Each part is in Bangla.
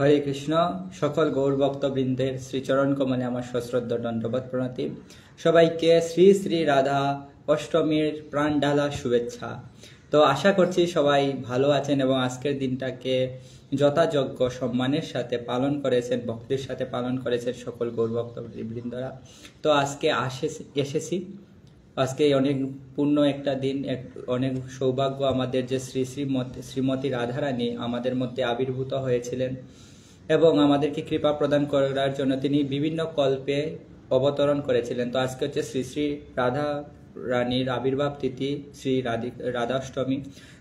হরে কৃষ্ণ। সকল গৌর ভক্তবৃন্দের শ্রীচরণ কমলে আমার সশ্রদ্ধ দণ্ডবত প্রণতি। সবাইকে শ্রী শ্রী রাধা অষ্টমীর প্রাণ ঢালা শুভেচ্ছা। তো আশা করছি সবাই ভালো আছেন এবং আজকের দিনটাকে যথাযোগ্য সম্মানের সাথে পালন করেছেন, ভক্তির সাথে পালন করেছেন সকল গৌর ভক্তবৃন্দরা। তো আজকে এসেছি, আজকে অনেক পূর্ণ একটা দিন, অনেক সৌভাগ্য আমাদের যে শ্রীমতী রাধারানী আমাদের মধ্যে আবির্ভূত হয়েছিলেন এবং আমাদেরকে কৃপা প্রদান করার জন্য তিনি বিভিন্ন কল্পে অবতরণ করেছিলেন। তো আজকে হচ্ছে শ্রী শ্রী রাধা রানীর আবির্ভাব তিথি, শ্রী রাধাষ্টমী।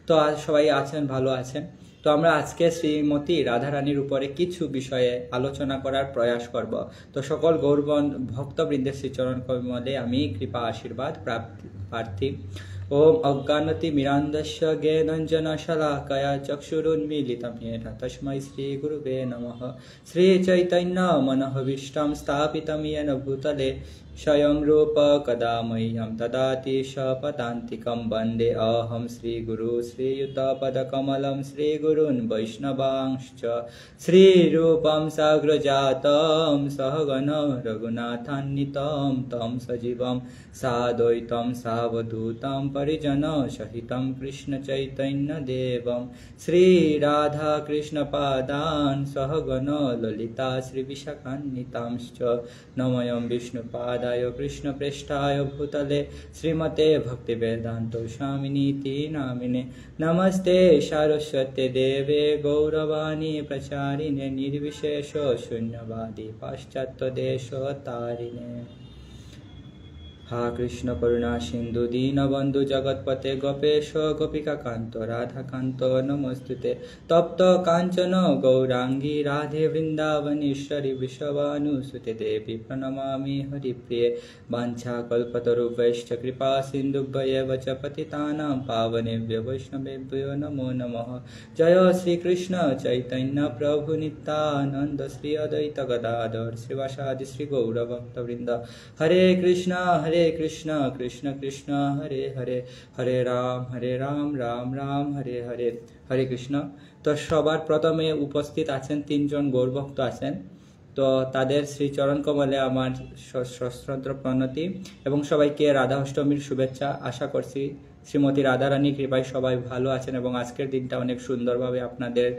তো আজ সবাই আছেন, ভালো আছেন। তো আমরা আজকে শ্রীমতী রাধারানীর উপরে কিছু বিষয়ে আলোচনা করার প্রয়াস করব। তো সকল গৌর ভক্তবৃন্দের শ্রীচরণ কমলে আমি কৃপা আশীর্বাদ প্রার্থী। ওম অজ্ঞানতিমিরান্ধস্য জ্ঞানাঞ্জন শলাকয়া চক্ষুরুন্মীলিতং येन তস্मै শ্রীগুরুবে নমঃ। শ্রীচৈতন্য মনোভীষ্টং স্থাপিतं येन ভূতলে স্বয়ং রূপ কদা মह्यं ददाति स्वपदान्तिकं। वन्दे अहं श्रीगुरु श्रीयुतपदकमलं श्रीगुरून् वैष्णवांश्च श्रीरूपं साग्रजातं सहगण रघुनाथान्वितं तं सजीवं साद्वैतं सावधूतं परिजन सहितं कृष्णचैतन्यदेवं श्रीराधाकृष्णपादान् सहगण ललिता श्रीविशाखान्वितांश्च नमोऽयं विष्णुपादाय कृष्णप्रेष्ठाय भूतले श्रीमते भक्तिवेदान्त स्वामिनीति नामिने। नमस्ते सारस्वते देवे गौरवाणी प्रचारिणे निर्विशेष शून्यवादी पाश्चात्यदेशतारिणे। हा कृष्ण करुणा सिंधु दीनबंधु जगतपते गोपेश गोपिकाकांत राधाकांत नमोस्तुते। तप्त कांचन गौरांगी राधे वृंदावनेश्वरी विश्वानुसुते देवी प्रणमामि हरिप्रिये। वाञ्छाकल्पतरुभ्यश्च कृपा सिन्धुभ्येव च पतितानां पावनेभ्यो वैष्णवेभ्यो नमो नमः। जय श्री कृष्ण चैतन्य प्रभु नित्यानंद श्री अद्वैत गदाधर श्रीवासादि श्री गौरभक्तवृंद। हरे कृष्ण कृष्ण कृष्ण कृष्ण हरे हरे, हरे राम राम राम हरे हरे। हरे कृष्ण। तो सबार प्रथमे उपस्थित आছেন তিনজন গৌরভক্ত আছেন। তো তাদের শ্রীচরণ কমলে আমার সশ্রদ্ধ প্রণতি এবং সবাইকে রাধা অষ্টমীর শুভেচ্ছা। আশা করছি শ্রীমতী রাধারানী কৃপায় সবাই ভালো আছেন এবং আজকের দিনটা অনেক সুন্দরভাবে আপনাদের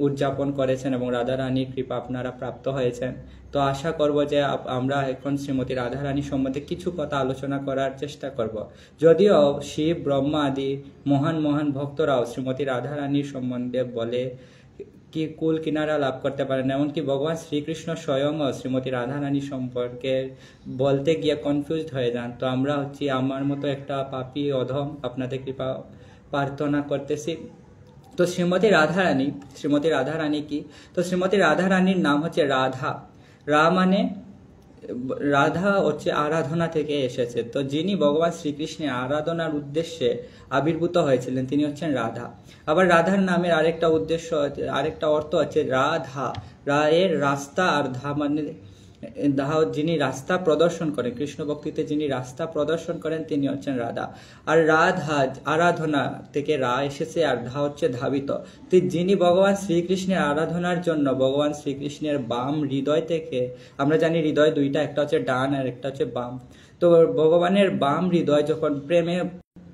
উদযাপন করেছেন এবং রাধারানীর কৃপা আপনারা প্রাপ্ত হয়েছেন। তো আশা করব যে আমরা এখন শ্রীমতী রাধারানী সম্বন্ধে কিছু কথা আলোচনা করার চেষ্টা করব। যদিও শিব ব্রহ্মা আদি মহান মহান ভক্তরাও শ্রীমতী রাধারানীর সম্বন্ধে বলে কি কুল কিনারা লাভ করতে পারেন, এমনকি ভগবান শ্রীকৃষ্ণ স্বয়ং শ্রীমতী রাধারানী সম্পর্কে বলতে গিয়ে কনফিউজড হয়ে যান। তো আমরা হচ্ছি আমার মতো একটা পাপী অধম, আপনাদের কৃপা প্রার্থনা করতেছি। তো শ্রীমতী রাধারানী কি? তো শ্রীমতী রাধারানীর নাম হচ্ছে রাধা। মানে রাধা হচ্ছে আরাধনা থেকে এসেছে। তো যিনি ভগবান শ্রীকৃষ্ণের আরাধনার উদ্দেশ্যে আবির্ভূত হয়েছিলেন তিনি হচ্ছেন রাধা। আবার রাধার নামের আরেকটা অর্থ হচ্ছে রাধা, রায়ের রাস্তা, আর ধা মানে যিনি রাস্তা প্রদর্শন করেন, কৃষ্ণ ভক্তিতে যিনি রাস্তা প্রদর্শন করেন তিনি হচ্ছেন রাধা। আর রাধা আরাধনা থেকে রা এসেছে, আর ধা হচ্ছে ধাবিত। তো যিনি ভগবান শ্রীকৃষ্ণের আরাধনার জন্য ভগবান শ্রীকৃষ্ণের বাম হৃদয় থেকে, আমরা জানি হৃদয় দুইটা, একটা হচ্ছে ডান আর একটা হচ্ছে বাম। তো ভগবানের বাম হৃদয় যখন প্রেমে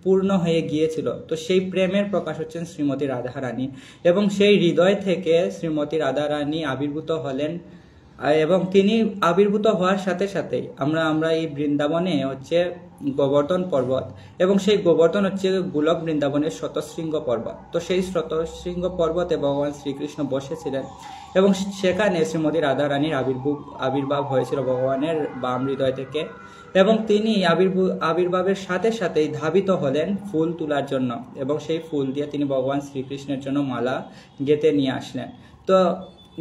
পূর্ণ হয়ে গিয়েছিল, তো সেই প্রেমের প্রকাশ হচ্ছেন শ্রীমতী রাধারানী এবং সেই হৃদয় থেকে শ্রীমতী রাধারানী আবির্ভূত হলেন। এবং তিনি আবির্ভূত হওয়ার সাথে সাথেই আমরা এই বৃন্দাবনে হচ্ছে গোবর্ধন পর্বত, এবং সেই গোবর্ধন হচ্ছে গোলক বৃন্দাবনের শতশৃঙ্গ পর্বত। তো সেই শতশৃঙ্গ পর্বতে ভগবান শ্রীকৃষ্ণ বসেছিলেন এবং সেখানে শ্রীমতী রাধারানীর আবির্ভাব হয়েছিল ভগবানের বাম হৃদয় থেকে। এবং তিনি আবির্ভাবের সাথে সাথেই ধাবিত হলেন ফুল তোলার জন্য, এবং সেই ফুল দিয়ে তিনি ভগবান শ্রীকৃষ্ণের জন্য মালা গেঁথে নিয়ে আসলেন। তো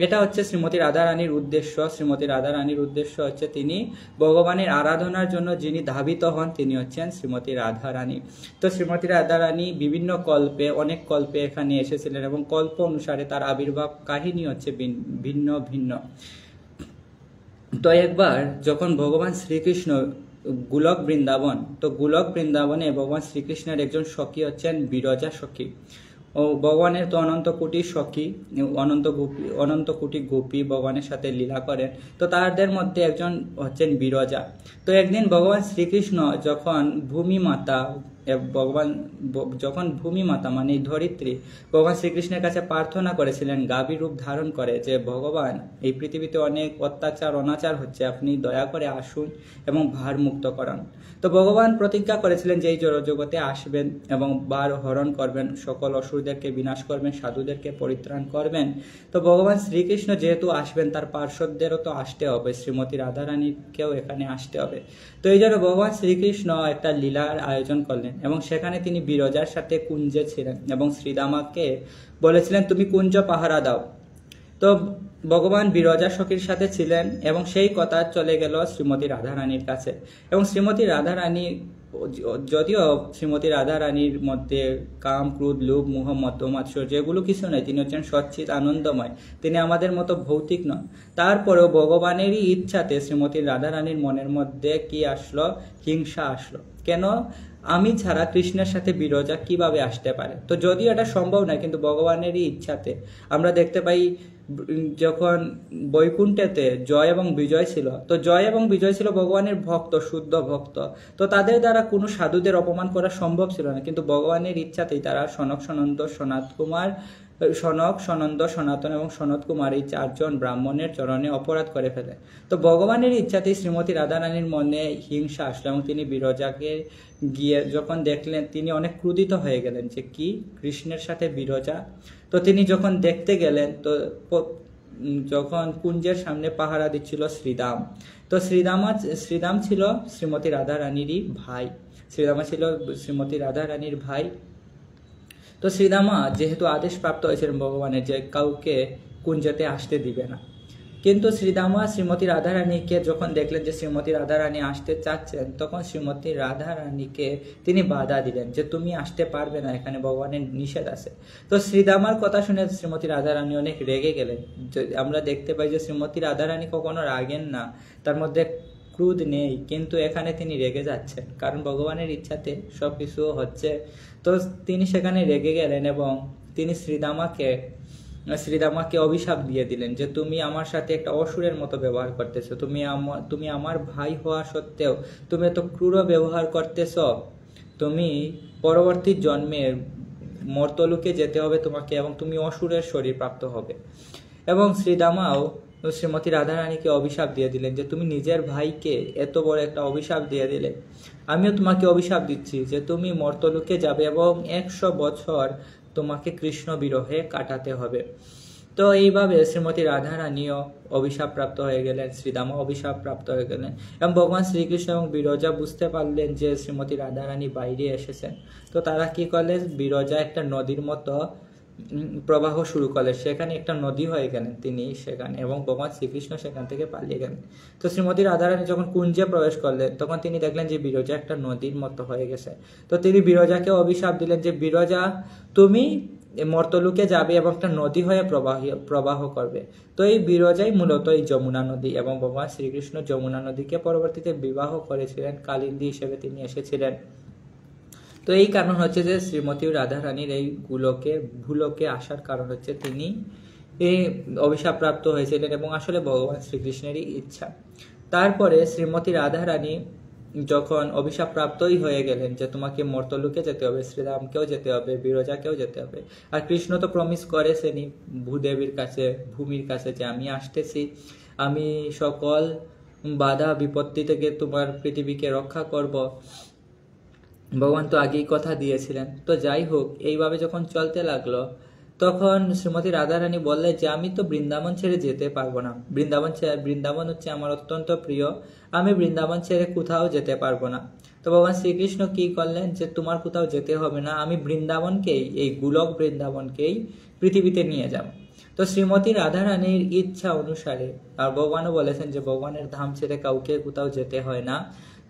এটা হচ্ছে শ্রীমতী রাধারানীর উদ্দেশ্য। শ্রীমতী রাধারানীর উদ্দেশ্য হচ্ছে তিনি ভগবানের আরাধনার জন্য যিনি ধাবিত হন তিনি হচ্ছেন শ্রীমতী রাধারানী। তো শ্রীমতী রাধারানী বিভিন্ন অনেক কল্পে এখানে এসেছিলেন এবং কল্প অনুসারে তার আবির্ভাব কাহিনী হচ্ছে ভিন্ন ভিন্ন। তো একবার যখন ভগবান শ্রীকৃষ্ণ গোলক বৃন্দাবনে ভগবান শ্রীকৃষ্ণের একজন সখী হচ্ছেন বিরজা সখী। ও ভগবানের তো অনন্ত কোটি সখী, অনন্ত কোটি গোপী ভগবানের সাথে লীলা করেন। তো তাদের মধ্যে একজন হচ্ছেন বিরজা। তো একদিন ভগবান শ্রীকৃষ্ণ যখন ভূমি মাতা মানে ধরিত্রী ভগবান শ্রীকৃষ্ণের কাছে প্রার্থনা করেছিলেন গাভী রূপ ধারণ করে, যে ভগবান এই পৃথিবীতে অনেক অত্যাচার অনাচার হচ্ছে, আপনি দয়া করে আসুন এবং ভার মুক্ত করান। তো ভগবান প্রতিজ্ঞা করেছিলেন যে এই জগতে আসবেন এবং ভার হরণ করবেন, সকল অসুরদেরকে বিনাশ করবেন, সাধুদেরকে পরিত্রাণ করবেন। তো ভগবান শ্রীকৃষ্ণ যেহেতু আসবেন, তার পার্শ্বদেরও তো আসতে হবে, শ্রীমতী রাধারানীকেও এখানে আসতে হবে। তো এই জন্য ভগবান শ্রীকৃষ্ণ একটা লীলার আয়োজন করলেন এবং সেখানে তিনি বিরজার সাথে কুঞ্জে ছিলেন এবং শ্রীদামাকে বলেছিলেন তুমি কুঞ্জ পাহারা দাও। তো ভগবান বিরজা সখীর সাথে ছিলেন এবং সেই কথা চলে গেল শ্রীমতী রাধারানীর কাছে। এবং শ্রীমতী রাধারানী, যদিও শ্রীমতী রাধারানীর মধ্যে কাম, ক্রোধ, লোভ, মোহ, মদ, মাৎসর্য যেগুলো কিছু নয়, তিনি হচ্ছেন সচ্চিত আনন্দময়, তিনি আমাদের মতো ভৌতিক নন। তারপরেও ভগবানেরই ইচ্ছাতে শ্রীমতী রাধারানীর মনের মধ্যে কি আসলো? হিংসা আসলো। কেন? আমি ছাড়া কৃষ্ণের সাথে বিরজা কিভাবে আসতে পারে? তো যদিও এটা সম্ভব নয়, কিন্তু ভগবানেরই ইচ্ছাতে আমরা দেখতে পাই যখন বৈকুণ্ঠেতে জয় এবং বিজয় ছিল, তো জয় এবং বিজয় ছিল ভগবানের ভক্ত, শুদ্ধ ভক্ত। তো তাদের দ্বারা কোনো সাধুদের অপমান করা সম্ভব ছিল না, কিন্তু ভগবানের ইচ্ছাতেই তারা সনক, সনন্দ, সনাতন এবং সনত কুমার এই চারজন ব্রাহ্মণের চরণে অপরাধ করে ফেলে। তো ভগবানের ইচ্ছাতেই শ্রীমতী রাধারানীর মনে হিংসা আসলো এবং তিনি বিরজাকে গিয়ে যখন দেখলেন, তিনি অনেক ক্রোধিত হয়ে গেলেন যে কি কৃষ্ণের সাথে বিরজা। তো তিনি যখন দেখতে গেলেন, তো যখন কুঞ্জের সামনে পাহারা দিচ্ছিল শ্রীদাম, তো শ্রীদাম ছিল শ্রীমতী রাধারানীরই ভাই। শ্রীদামা ছিল শ্রীমতী রাধারানীর ভাই। তো শ্রীদামা যেহেতু আদেশ প্রাপ্ত হয়েছিলেন ভগবানের যে কাউকে কুঞ্জতে আসতে দিবে না, কিন্তু শ্রীদামা শ্রীমতী রাধারানীকে যখন দেখলেন যে শ্রীমতী রাধারানী আসতে চাচ্ছেন, তখন শ্রীমতী রাধারানীকে তিনি বাধা দিলেন যে তুমি আসতে পারবে না, এখানে ভগবানের নিষেধ আছে। তো শ্রীদামার কথা শুনে শ্রীমতী রাধারানী অনেক রেগে গেলেন। আমরা দেখতে পাই যে শ্রীমতী রাধারানী কখনো রাগেন না, তার মধ্যে ক্রোধ নেই, কিন্তু এখানে তিনি রেগে যাচ্ছেন, কারণ ভগবানের ইচ্ছাতে সবকিছু হচ্ছে। তো তিনি সেখানে রেগে গেলেন এবং তিনি শ্রীদামাকে অভিশাপ দিয়ে দিলেন যে তুমি আমার সাথে একটা অসুরের মতো ব্যবহার করতেছো, তুমি আমার ভাই হওয়া সত্ত্বেও তুমি এত ক্রূর ব্যবহার করতেছ, তুমি পরবর্তী জন্মের মর্তলোকে যেতে হবে তোমাকে এবং তুমি অসুরের শরীর প্রাপ্ত হবে। এবং শ্রীদামাও শ্রীমতী রাধারানীকে অভিশাপ দিয়ে দিলেন যে তুমি নিজের ভাইকে এত বড় একটা অভিশাপ দিয়ে দিলে, আমিও তোমাকে অভিশাপ দিচ্ছি যে তুমি মর্তলোকে যাবে এবং 100 বছর তোমাকে কৃষ্ণ বিরহে কাটাতে হবে। তো এইভাবে শ্রীমতী রাধারানীও অভিশাপ প্রাপ্ত হয়ে গেলেন, শ্রীদামা অভিশাপ প্রাপ্ত হয়ে গেলেন এবং ভগবান শ্রীকৃষ্ণ এবং বিরজা বুঝতে পারলেন যে শ্রীমতী রাধারানী বাইরে এসেছেন। তো তারা কি করলেন? বিরজা একটা নদীর মতো প্রবাহ শুরু করলেন, সেখানে একটা নদী হয়ে গেলেন তিনি সেখানে, এবং ভগবান শ্রীকৃষ্ণ সেখান থেকে পালিয়ে গেলেন। তো শ্রীমতী রাধারানী যখন কুঞ্জে প্রবেশ করলেন, তখন তিনি দেখলেন যে বিরজা একটা নদীর মতো হয়ে গেছে। তো তিনি বিরজাকে অভিশাপ দিলেন যে বিরজা তুমি মর্তলোকে যাবে এবং একটা নদী হয়ে প্রবাহ করবে। তো এই বিরজাই মূলত এই যমুনা নদী, এবং ভগবান শ্রীকৃষ্ণ যমুনা নদীকে পরবর্তীতে বিবাহ করেছিলেন, কালিন্দী হিসেবে তিনি এসেছিলেন। তো এই কারণ হচ্ছে যে শ্রীমতী রাধারানীর এই ভূলোকে আসার কারণ হচ্ছে তিনি এই অভিশাপ প্রাপ্ত হয়েছিলেন এবং আসলে ভগবান শ্রীকৃষ্ণেরই ইচ্ছা। তারপরে শ্রীমতী রাধারানী যখন অভিশাপ প্রাপ্তই হয়ে গেলেন যে তোমাকে মর্তলোকে যেতে হবে, শ্রীরামকেও যেতে হবে, বিরজাকেও যেতে হবে, আর কৃষ্ণ তো প্রমিস করেছেনই ভূদেবীর কাছে, ভূমির কাছে যে আমি আসতেছি, আমি সকল বাধা বিপত্তি থেকে তোমার পৃথিবীকে রক্ষা করব। ভগবান তো আগেই কথা দিয়েছিলেন। তো যাই হোক, এইভাবে যখন চলতে লাগলো, তখন শ্রীমতী রাধারানী বললেন যে আমি তো বৃন্দাবন ছেড়ে যেতে পারবো না, বৃন্দাবন হচ্ছে আমার অত্যন্ত প্রিয়, আমি বৃন্দাবন ছেড়ে কোথাও যেতে পারবো না। তো ভগবান শ্রীকৃষ্ণ কি করলেন যে তোমার কোথাও যেতে হবে না, আমি বৃন্দাবনকেই, এই গোলক বৃন্দাবনকেই পৃথিবীতে নিয়ে যাব। তো শ্রীমতী রাধারানীর ইচ্ছা অনুসারে, আর ভগবানও বলেছেন যে ভগবানের ধাম ছেড়ে কাউকে কোথাও যেতে হয় না।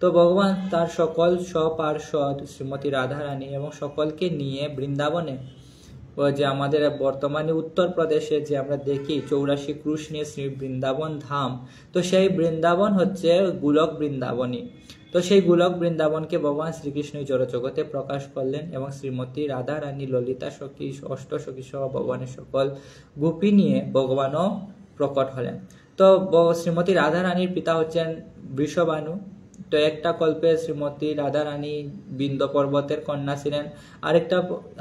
তো ভগবান তার সকল সপার্ষদ শ্রীমতী রাধারানী এবং সকলকে নিয়ে বৃন্দাবনে, যে আমাদের বর্তমানে উত্তরপ্রদেশে যে আমরা দেখি 84 ক্রুশ নিয়ে শ্রী বৃন্দাবন ধাম, তো সেই বৃন্দাবন হচ্ছে গোলক বৃন্দাবনই। তো সেই গোলক বৃন্দাবনকে ভগবান শ্রীকৃষ্ণই জড়জগতে প্রকাশ করলেন এবং শ্রীমতী রাধা রানী, ললিতা সখী, অষ্টসখী সহ ভগবানের সকল গোপী নিয়ে ভগবানও প্রকট হলেন। তো শ্রীমতী রাধা রানীর পিতা হচ্ছেন বৃষভানু। তো একটা কল্পে শ্রীমতী রাধা রানী বিন্দ পর্বতের কন্যা ছিলেন,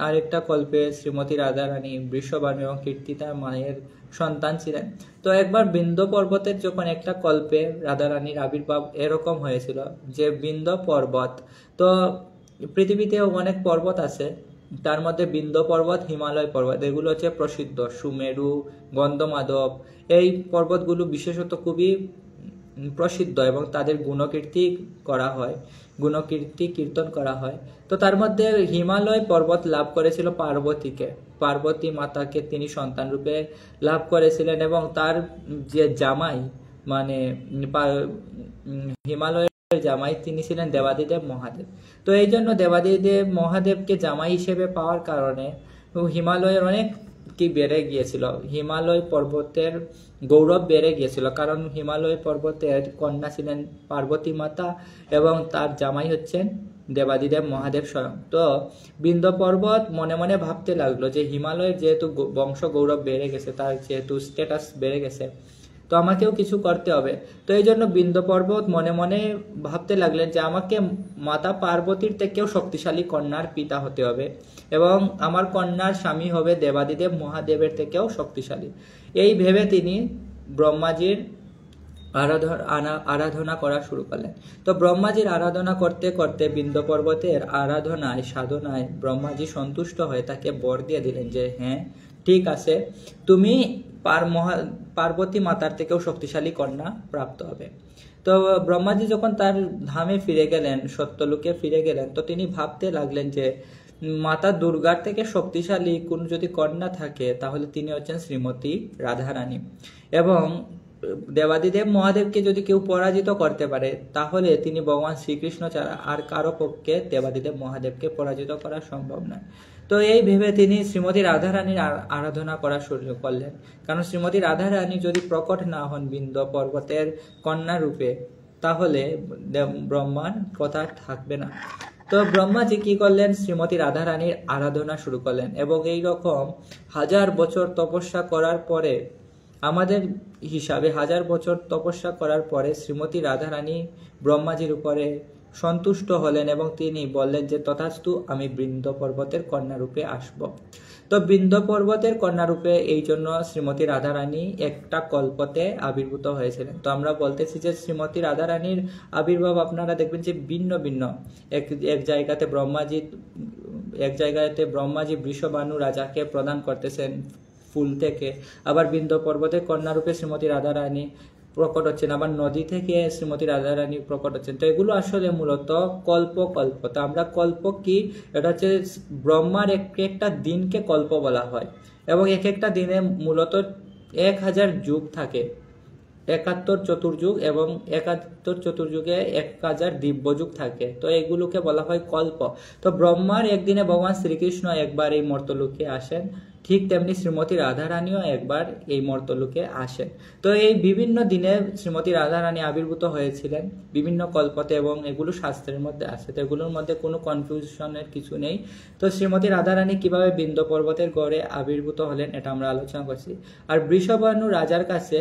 আরেকটা কল্পে শ্রীমতী রাধা রানী বৃষভানু এবং কীর্তিতার মায়ের সন্তান ছিলেন। তো একবার বিন্দ পর্বতের যখন একটা কল্পে রাধা রানীর আবির্ভাব এরকম হয়েছিল যে বিন্দ পর্বত, তো পৃথিবীতে অনেক পর্বত আছে, তার মধ্যে বিন্দ পর্বত, হিমালয় পর্বত, এগুলো হচ্ছে প্রসিদ্ধ। সুমেরু, গন্ধমাধব, এই পর্বতগুলো বিশেষত খুবই প্রসিদ্ধ এবং তাদের গুণকীর্তি কীর্তন করা হয়। তো তার মধ্যে হিমালয় পর্বত লাভ করেছিল পার্বতী মাতাকে তিনি সন্তান রূপে লাভ করেছিলেন এবং তার যে জামাই মানে হিমালয়ের জামাই তিনি ছিলেন দেবাদিদেব মহাদেব। তো এই জন্য দেবাদিদেব মহাদেবকে জামাই হিসেবে পাওয়ার কারণে হিমালয়ের অনেক কি বেড়ে গিয়েছিল, হিমালয় পর্বতের গৌরব বেড়ে গিয়েছিল, কারণ হিমালয় পর্বতের কন্যা ছিলেন পার্বতী মাতা এবং তার জামাই হচ্ছেন দেবাদিদেব মহাদেব স্বয়ং। তো বিন্দ পর্বত মনে মনে ভাবতে লাগলো যে হিমালয়ের যেহেতু বংশ গৌরব বেড়ে গেছে, তার যেহেতু স্ট্যাটাস বেড়ে গেছে, তো আমাকেও কিছু করতে হবে। তো এই জন্য বিন্দ পর্বত মনে মনে ভাবতে লাগলেন যে আমাকে মাতা পার্বতীর থেকেও শক্তিশালী কন্যার পিতা হতে হবে এবং আমার কন্যার স্বামী হবে দেবাদিদেব মহাদেবের থেকেও শক্তিশালী। এই ভেবে তিনি ব্রহ্মাজির আরাধনা করা শুরু করলেন। তো ব্রহ্মাজির আরাধনা করতে করতে বিন্দ পর্বতের আরাধনায় সাধনায় ব্রহ্মাজি সন্তুষ্ট হয়ে তাকে বর দিয়ে দিলেন যে হ্যাঁ ঠিক আছে, তুমি পার্বতী মাতার থেকেও শক্তিশালী কন্যা প্রাপ্ত হবে। তো ব্রহ্মাজি যখন তার ধামে ফিরে গেলেন, সত্যলোকে ফিরে গেলেন, তো তিনি ভাবতে লাগলেন যে মাতা দুর্গার থেকে শক্তিশালী কোন যদি কন্যা থাকে তাহলে তিনি হচ্ছেন শ্রীমতী রাধারানী এবং দেবাদিদেব মহাদেবকে যদি কেউ পরাজিত করতে পারে তাহলে তিনি ভগবান শ্রীকৃষ্ণ ছাড়া আর কারো পক্ষে দেবাদিদেব মহাদেবকে পরাজিত করা সম্ভব নয়। তো এই ভেবে তিনি শ্রীমতী রাধারানীর আরাধনা করা শুরু করলেন, কারণ শ্রীমতী রাধারানী যদি প্রকট না হন বিন্দ পর্বতের কন্যা রূপে তাহলে ব্রহ্মার কথা থাকবে না। তো ব্রহ্মাজি কি করলেন, শ্রীমতী রাধারানীর আরাধনা শুরু করলেন এবং এই রকম 1000 বছর তপস্যা করার পরে, আমাদের হিসাবে 1000 বছর তপস্যা করার পরে শ্রীমতী রাধারানী ব্রহ্মাজির উপরে সন্তুষ্ট হলেন এবং তিনি বললেন যে তথাস্তু, আমি বৃন্দ পর্বতের কন্যা রূপে আসব। তো বৃন্দ পর্বতের কন্যা রূপে এই জন্য শ্রীমতী রাধারানী একটা কল্পতে আবির্ভূত হয়েছিলেন। তো আমরা বলতেছি যে শ্রীমতী রাধারানীর আবির্ভাব আপনারা দেখবেন যে ভিন্ন ভিন্ন, এক জায়গাতে ব্রহ্মাজি বৃষভানু রাজাকে প্রদান করতেছেন ফুল থেকে, আবার বৃন্দ পর্বতের কন্যা রূপে শ্রীমতী রাধারানী প্রকট হচ্ছেন, আবার নদী থেকে শ্রীমতী রাধারানী প্রকট হচ্ছেন। তো এগুলো আসলে মূলত কল্প। তো আমরা কল্প কি, এটা হচ্ছে ব্রহ্মার একটা দিনকে কল্প বলা হয় এবং এক একটা দিনে মূলত 1000 যুগ থাকে, 71 চতুর্যুগ এবং 71 চতুর্যুগে 1000 দিব্যযুগ থাকে। তো এগুলোকে বলা হয় কল্প। তো ব্রহ্মার একদিনে ভগবান শ্রীকৃষ্ণ একবার এই মর্তলোকে আসেন, ঠিক তেমনি শ্রীমতী রাধারানীও একবার এই মর্তলোকে আসেন। তো এই বিভিন্ন দিনে শ্রীমতী রাধারানী আবির্ভূত হয়েছিলেন বিভিন্ন কল্পতে এবং এগুলো শাস্ত্রের মধ্যে আছে। তো এগুলোর মধ্যে কোনো কনফিউশনের কিছু নেই। তো শ্রীমতী রাধারানী কিভাবে বিন্দ পর্বতের গড়ে আবির্ভূত হলেন এটা আমরা আলোচনা করছি। আর বৃষভানু রাজার কাছে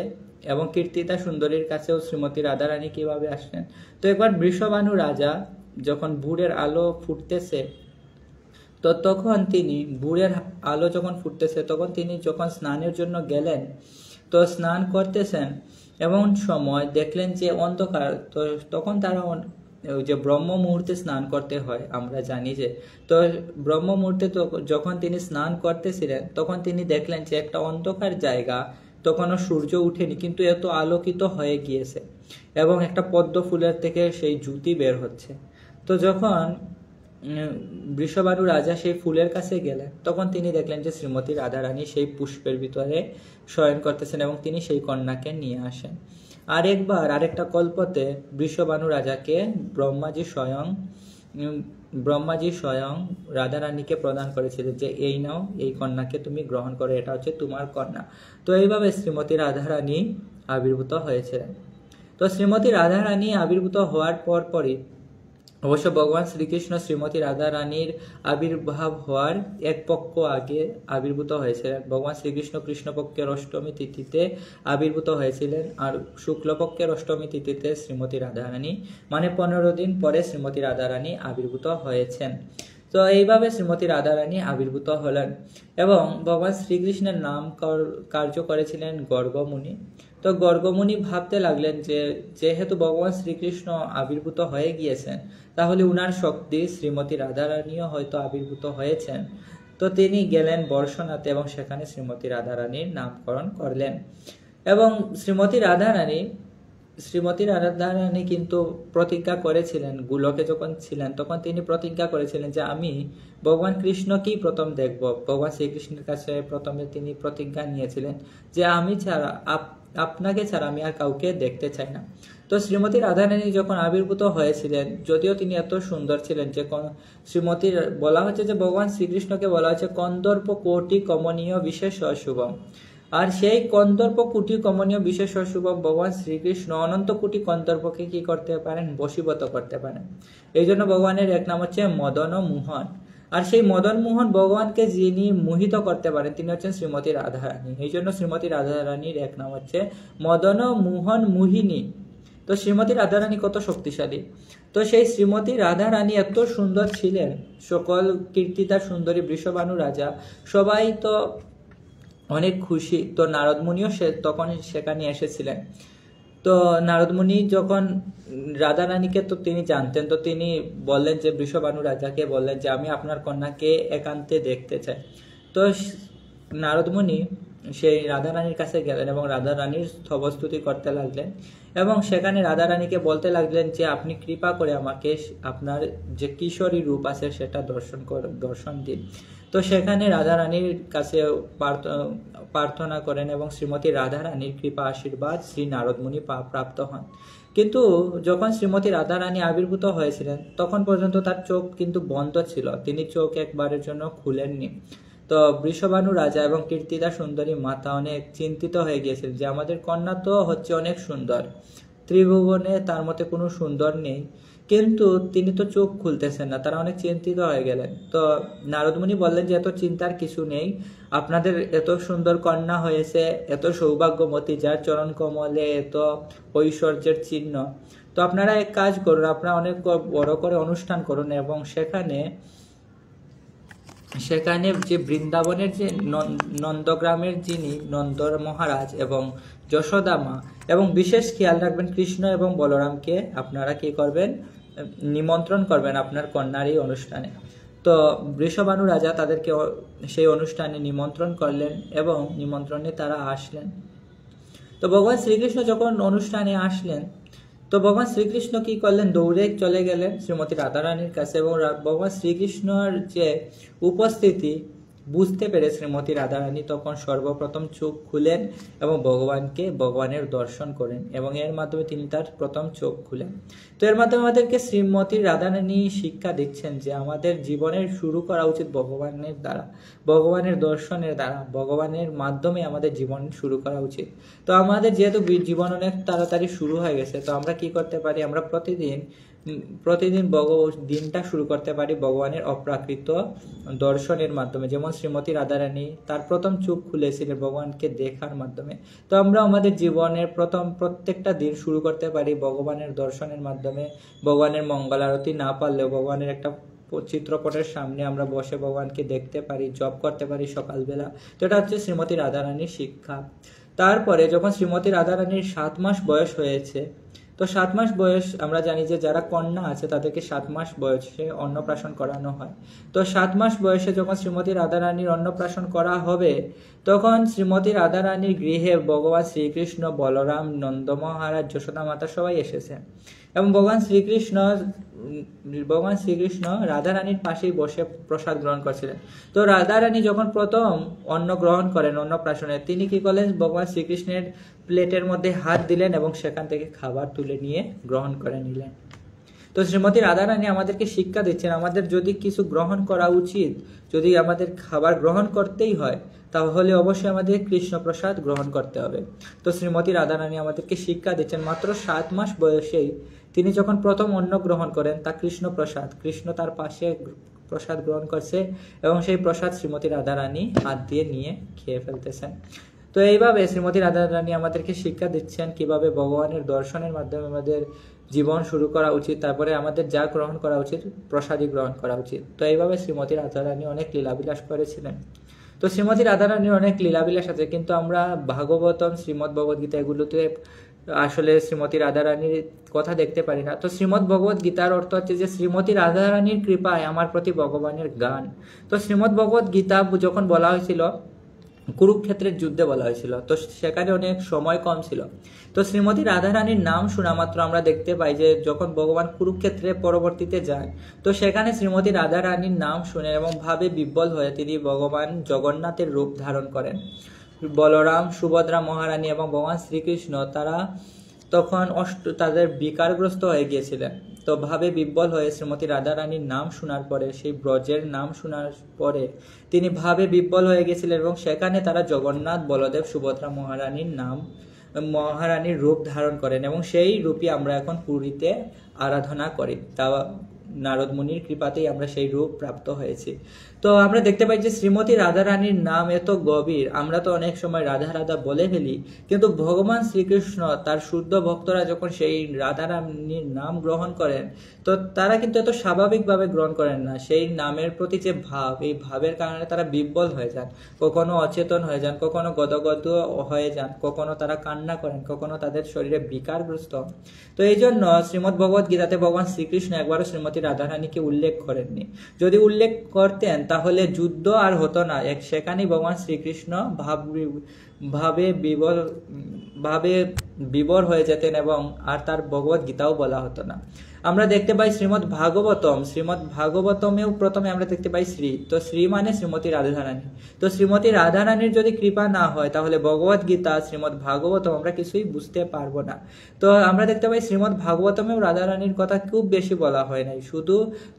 এবং কীর্তিতা সুন্দরীর কাছেও শ্রীমতী রাধারানী কিভাবে আসলেন। তো একবার বৃষভানু রাজা যখন ভোরের আলো ফুটতেছে, তো তখন তিনি তখন তিনি যখন স্নানের জন্য গেলেন, তো স্নান করতেছেন এবং সময় দেখলেন যে অন্ধকার। তো তখন তারা যে ব্রহ্ম মুহূর্তে স্নান করতে হয় আমরা জানি যে, তো ব্রহ্ম মুহূর্তে তো যখন তিনি স্নান করতেছিলেন তখন তিনি দেখলেন যে একটা অন্ধকার জায়গা, তখনও সূর্য উঠেনি কিন্তু এত আলোকিত হয়ে গিয়েছে এবং একটা পদ্ম ফুলের থেকে সেই জ্যোতি বের হচ্ছে। তো যখন বৃষভানু রাজা সেই ফুলের কাছে গেলেন তখন তিনি দেখলেন যে শ্রীমতী রাধারানী সেই পুষ্পের ভিতরে শয়ন করতেছেন এবং তিনি সেই কন্যাকে নিয়ে আসেন। আরেকটা কল্পতে বৃষভানু রাজাকে ব্রহ্মাজি স্বয়ং রাধারানীকে প্রদান করেছিল যে এই নাও, এই কন্যাকে তুমি গ্রহণ করো, এটা হচ্ছে তোমার কন্যা। তো এইভাবে শ্রীমতী রাধারানী আবির্ভূত হয়েছিলেন। তো শ্রীমতী রাধারানী আবির্ভূত হওয়ার পরই অবশ্য ভগবান শ্রীকৃষ্ণ শ্রীমতী রাধা রানীর আবির্ভাব হওয়ার এক পক্ষ আগে আবির্ভূত হয়েছিলেন। ভগবান শ্রীকৃষ্ণ কৃষ্ণপক্ষের অষ্টমী তিথিতে আবির্ভূত হয়েছিলেন, আর শুক্লপক্ষের অষ্টমী তিথিতে শ্রীমতী রাধা রানী, মানে 15 দিন পরে শ্রীমতী রাধা রানী আবির্ভূত হয়েছেন। তো এইভাবে শ্রীমতী রাধা রানী আবির্ভূত হলেন এবং ভগবান শ্রীকৃষ্ণের নাম কার্য করেছিলেন গর্গমুনি। তো গর্গমুনি ভাবতে লাগলেন যে যেহেতু ভগবান শ্রীকৃষ্ণ আবির্ভূত হয়ে গিয়েছেন, তাহলে উনার শক্তি শ্রীমতী রাধা রানীও হয়তো আবির্ভূত হয়েছেন। তো তিনি গেলেন বর্ষনাতে এবং সেখানে শ্রীমতী রাধা রানীর নামকরণ করলেন। এবং শ্রীমতী রাধা রানী কিন্তু প্রতিজ্ঞা করেছিলেন, গোলকে যখন ছিলেন তখন তিনি প্রতিজ্ঞা করেছিলেন যে আমি ভগবান কৃষ্ণকেই প্রথম দেখব। ভগবান শ্রীকৃষ্ণের কাছে প্রথমে তিনি প্রতিজ্ঞা নিয়েছিলেন যে আমি ছাড়া আপনাকে ছাড়া আমি আর কাউকে দেখতে চাই না। তো শ্রীমতী রাধা রানী যখন আবির্ভূত হয়েছিলেন, যদিও তিনি এত সুন্দর ছিলেন যে শ্রীমতীর বলা হচ্ছে যে ভগবান শ্রীকৃষ্ণকে বলা হচ্ছে কন্দর্প কোটি কমনীয় বিশেষ শুভম। আর সেই কন্দর্প কোটি কমনীয় বিশেষ শুভম ভগবান শ্রীকৃষ্ণ অনন্ত কোটি কন্দর্পকে কি করতে পারেন? বশীভূত করতে পারেন। এই জন্য ভগবানের এক নাম হচ্ছে মদন মোহন। আর সেই মদন মোহন ভগবানকে যিনি মোহিত করতে পারেন তিনি হচ্ছেন শ্রীমতী রাধা রানী। এই জন্য শ্রীমতী রাধা রানীর এক নাম হচ্ছে মদন মোহন মোহিনী। তো শ্রীমতী রাধা রানী কত শক্তিশালী! তো সেই শ্রীমতী রাধা রানী এত সুন্দর ছিলেন, সকল কীর্তিদার সুন্দরী বৃষভানু রাজা সবাই তো অনেক খুশি। তো নারদ মুনিও তখন সেখানে এসেছিলেন। তো নারদ মুনি যখন রাধা রানীকে তো তিনি জানতেন, তো তিনি বললেন যে বৃষভানু রাজাকে বললেন যে আমি আপনার কন্যাকে একান্তে দেখতে চাই। তো নারদ মুনি সেই রাধা রানীর কাছে গেলেন এবং রাধা রানীর স্তবস্তুতি করতে লাগলেন এবং সেখানে রাধা রানীকে বলতে লাগলেন যে আপনি কৃপা করে আমাকে আপনার যে কিশোরী রূপ আছে সেটা দর্শন দিন। তো সেখানে রাধা রানীর কাছে প্রার্থনা করেন এবং শ্রীমতী রাধা রানীর কৃপা আশীর্বাদ শ্রী নারদ মুনি প্রাপ্ত হন। কিন্তু যখন শ্রীমতী রাধা রানী আবির্ভূত হয়েছিলেন তখন পর্যন্ত তার চোখ কিন্তু বন্ধ ছিল, তিনি চোখ একবারের জন্য খুলেননি। তো বৃষভানু রাজা এবং কীর্তিদা সুন্দরী মাতা অনেক চিন্তিত হয়ে গিয়েছিলেন যে আমাদের কন্যা তো হচ্ছে অনেক সুন্দর, ত্রিভুবনে তার মতে কোনো সুন্দর নেই, কিন্তু তিনি তো চোখ খুলতেছেন না। তারা অনেক চিন্তিত হয়ে গেলেন। তো নারদ মুনি বললেন যে এত চিন্তার কিছু নেই, আপনাদের এত সুন্দর কন্যা হয়েছে, এত সৌভাগ্যবতী, যার চরণ কমলে এত ঐশ্বর্যের চিহ্ন। তো আপনারা এক কাজ করুন, আপনারা অনেক বড় করে অনুষ্ঠান করুন এবং সেখানে যে বৃন্দাবনের যে নন্দগ্রামের যিনি নন্দ মহারাজ এবং যশোদা মা, এবং বিশেষ খেয়াল রাখবেন কৃষ্ণ এবং বলরামকে আপনারা কি করবেন? নিমন্ত্রণ করবেন আপনার কন্যার এই অনুষ্ঠানে। তো বৃষভানু রাজা তাদেরকে সেই অনুষ্ঠানে নিমন্ত্রণ করলেন এবং নিমন্ত্রণে তারা আসলেন। তো ভগবান শ্রীকৃষ্ণ যখন অনুষ্ঠানে আসলেন, তো ভগবান শ্রীকৃষ্ণ কি করলেন? দৌড়ে চলে গেলেন শ্রীমতী রাধা রানীর কাছে এবং ভগবান শ্রীকৃষ্ণর যে উপস্থিতি বুঝতে পেরে শ্রীমতী রাধা রানী তখন সর্বপ্রথম চোখ খুলেন এবং ভগবানের দর্শন করেন এবং এর মাধ্যমে তিনি তার প্রথম চোখ খুলেন। তো এর মাধ্যমে আমাদেরকে শ্রীমতী রাধা রানী শিক্ষা দিচ্ছেন যে আমাদের জীবনের শুরু করা উচিত ভগবানের দ্বারা, ভগবানের দর্শনের দ্বারা, ভগবানের মাধ্যমে আমাদের জীবন শুরু করা উচিত। তো আমাদের যেহেতু জীবন অনেক তাড়াতাড়ি শুরু হয়ে গেছে, তো আমরা কি করতে পারি? আমরা প্রতিদিন দিনটা শুরু করতে পারি ভগবানের অপ্রাকৃত দর্শনের মাধ্যমে। যেমন শ্রীমতী রাধা রানী তার প্রথম চোখ খুলেছিলেন ভগবানকে দেখার মাধ্যমে। তো আমরা আমাদের জীবনের প্রত্যেকটা দিন শুরু করতে পারি ভগবানের দর্শনের মাধ্যমে। ভগবানের মঙ্গল আরতি না পারলেও ভগবানের একটা চিত্রপটের সামনে আমরা বসে ভগবানকে দেখতে পারি, জপ করতে পারি সকালবেলা। তো এটা হচ্ছে শ্রীমতী রাধা রানীর শিক্ষা। তারপরে যখন শ্রীমতী রাধা রানীর 7 মাস বয়স হয়েছে, তো 7 মাস বয়স আমরা জানি যে যারা কন্যা আছে তাদেরকে 7 মাস বয়সে অন্নপ্রাশন করানো হয়। তো 7 মাস বয়সে যখন শ্রীমতী রাধা রানীর অন্নপ্রাশন করা হবে, তখন শ্রীমতী রাধা রানীর গৃহে ভগবান শ্রীকৃষ্ণ, বলরাম, নন্দ মহারাজ, যশোদা মাতা সবাই এসেছে এবং ভগবান শ্রীকৃষ্ণ রাধা রানীর পাশেই বসে প্রসাদ গ্রহণ করছিলেন। তো রাধা রানী যখন প্রথম অন্ন গ্রহণ করেন অন্নপ্রাশনে, তিনি কি করলেন? ভগবান শ্রীকৃষ্ণের প্লেটের মধ্যে হাত দিলেন এবং সেখান থেকে খাবার তুলে নিয়ে গ্রহণ করে নিলেন। তো শ্রীমতী রাধারানী আমাদেরকে শিক্ষা দিচ্ছেন আমাদের যদি কিছু গ্রহণ করা উচিত, যদি আমাদের খাবার গ্রহণ করতেই হয়, তাহলে অবশ্যই আমাদের কৃষ্ণ প্রসাদ গ্রহণ করতে হবে। তো শ্রীমতী রাধারানী আমাদেরকে শিক্ষা দিচ্ছেন মাত্র 7 মাস বয়সেই তিনি যখন প্রথম অন্ন গ্রহণ করেন তা কৃষ্ণ প্রসাদ, কৃষ্ণ তার পাশে প্রসাদ গ্রহণ করছে এবং সেই প্রসাদ শ্রীমতী রাধারানী হাত দিয়ে নিয়ে খেয়ে ফেলতেছেন। তো এইভাবে শ্রীমতী রাধারানী আমাদেরকে শিক্ষা দিচ্ছেন কিভাবে ভগবানের দর্শনের মাধ্যমে আমাদের জীবন শুরু করা উচিত, তারপরে আমাদের যা গ্রহণ করা উচিত প্রসাদই গ্রহণ করা উচিত। তো এইভাবে শ্রীমতী রাধারানী অনেক লীলাবিলাস করেছিলেন। তো শ্রীমতী রাধারানীর অনেক লীলাবিলাস আছে, কিন্তু আমরা ভাগবতম, শ্রীমদ্ ভগবদ গীতা এগুলোতে আসলে শ্রীমতী রাধারানীর কথা দেখতে পারি না। তো শ্রীমদ্ ভগবদ গীতার অর্থ হচ্ছে যে শ্রীমতী রাধারানীর কৃপায় আমার প্রতি ভগবানের গান। তো শ্রীমদ্ ভগবদ গীতা যখন বলা হয়েছিল কুরুক্ষেত্রের যুদ্ধে বলা হয়েছিল, তো সেখানে অনেক সময় কম ছিল। তো শ্রীমতী রাধারানীর নাম শোনা মাত্র আমরা দেখতে পাই যে যখন ভগবান কুরুক্ষেত্রে পরবর্তীতে যায়, তো সেখানে শ্রীমতী রাধারানীর নাম শুনে এবং ভাবে বিহ্বল হয়ে তিনি ভগবান জগন্নাথের রূপ ধারণ করেন। বলরাম, সুভদ্রা মহারানী এবং ভগবান শ্রীকৃষ্ণ তারা তখন তাদের বিকারগ্রস্ত হয়ে গিয়েছিলেন। তো ভাবে বিহ্বল হয়ে শ্রীমতী রাধারানীর নাম শোনার পরে, সেই ব্রজের নাম শোনার পরে তিনি ভাবে বিহ্বল হয়ে গিয়েছিলেন এবং সেখানে তারা জগন্নাথ, বলদেব, সুভদ্রা মহারানীর রূপ ধারণ করেন এবং সেই রূপই আমরা এখন পুরীতে আরাধনা করি। তা নারদ মুনির কৃপাতেই আমরা সেই রূপ প্রাপ্ত হয়েছি। তো আমরা দেখতে পাই যে শ্রীমতী রাধারানীর নাম এত গভীর, আমরা তো অনেক সময় রাধা রাধা বলে ফেলি, কিন্তু ভগবান শ্রীকৃষ্ণ তার শুদ্ধ ভক্তরা যখন সেই রাধারানীর নাম গ্রহণ করেন, তো তারা কিন্তু এত স্বাভাবিকভাবে গ্রহণ করেন না। সেই নামের প্রতি যে ভাব, এই ভাবের কারণে তারা বিহ্বল হয়ে যান, কখনো অচেতন হয়ে যান, কখনো গদগদ হয়ে যান, কখনো তারা কান্না করেন, কখনো তাদের শরীরে বিকারগ্রস্ত হন। তো এই জন্য শ্রীমদ্ ভগবদ গীতাতে ভগবান শ্রীকৃষ্ণ একবারও শ্রীমতী রাধারানীকে উল্লেখ করেননি। যদি উল্লেখ করতেন তাহলে যুদ্ধ আর হতো না, সেখানেই ভগবান শ্রীকৃষ্ণ ভাবে বিভোর হয়ে যেতেন এবং আর তার ভগবদ গীতাও বলা হতো না। আমরা দেখতে পাই শ্রীমদ্ ভাগবতমেও প্রথমে আমরা দেখতে পাই শ্রী, তো শ্রী মানে শ্রীমতী রাধারানী। তো শ্রীমতী রাধারানীর যদি কৃপা না হয় তাহলে ভগবদ গীতা, শ্রীমদ্ ভাগবতম আমরা কিছুই বুঝতে পারবো না। তো আমরা দেখতে পাই শ্রীমদ্ ভাগবতমেও রাধারানীর কথা খুব বেশি বলা হয় নাই, শুধু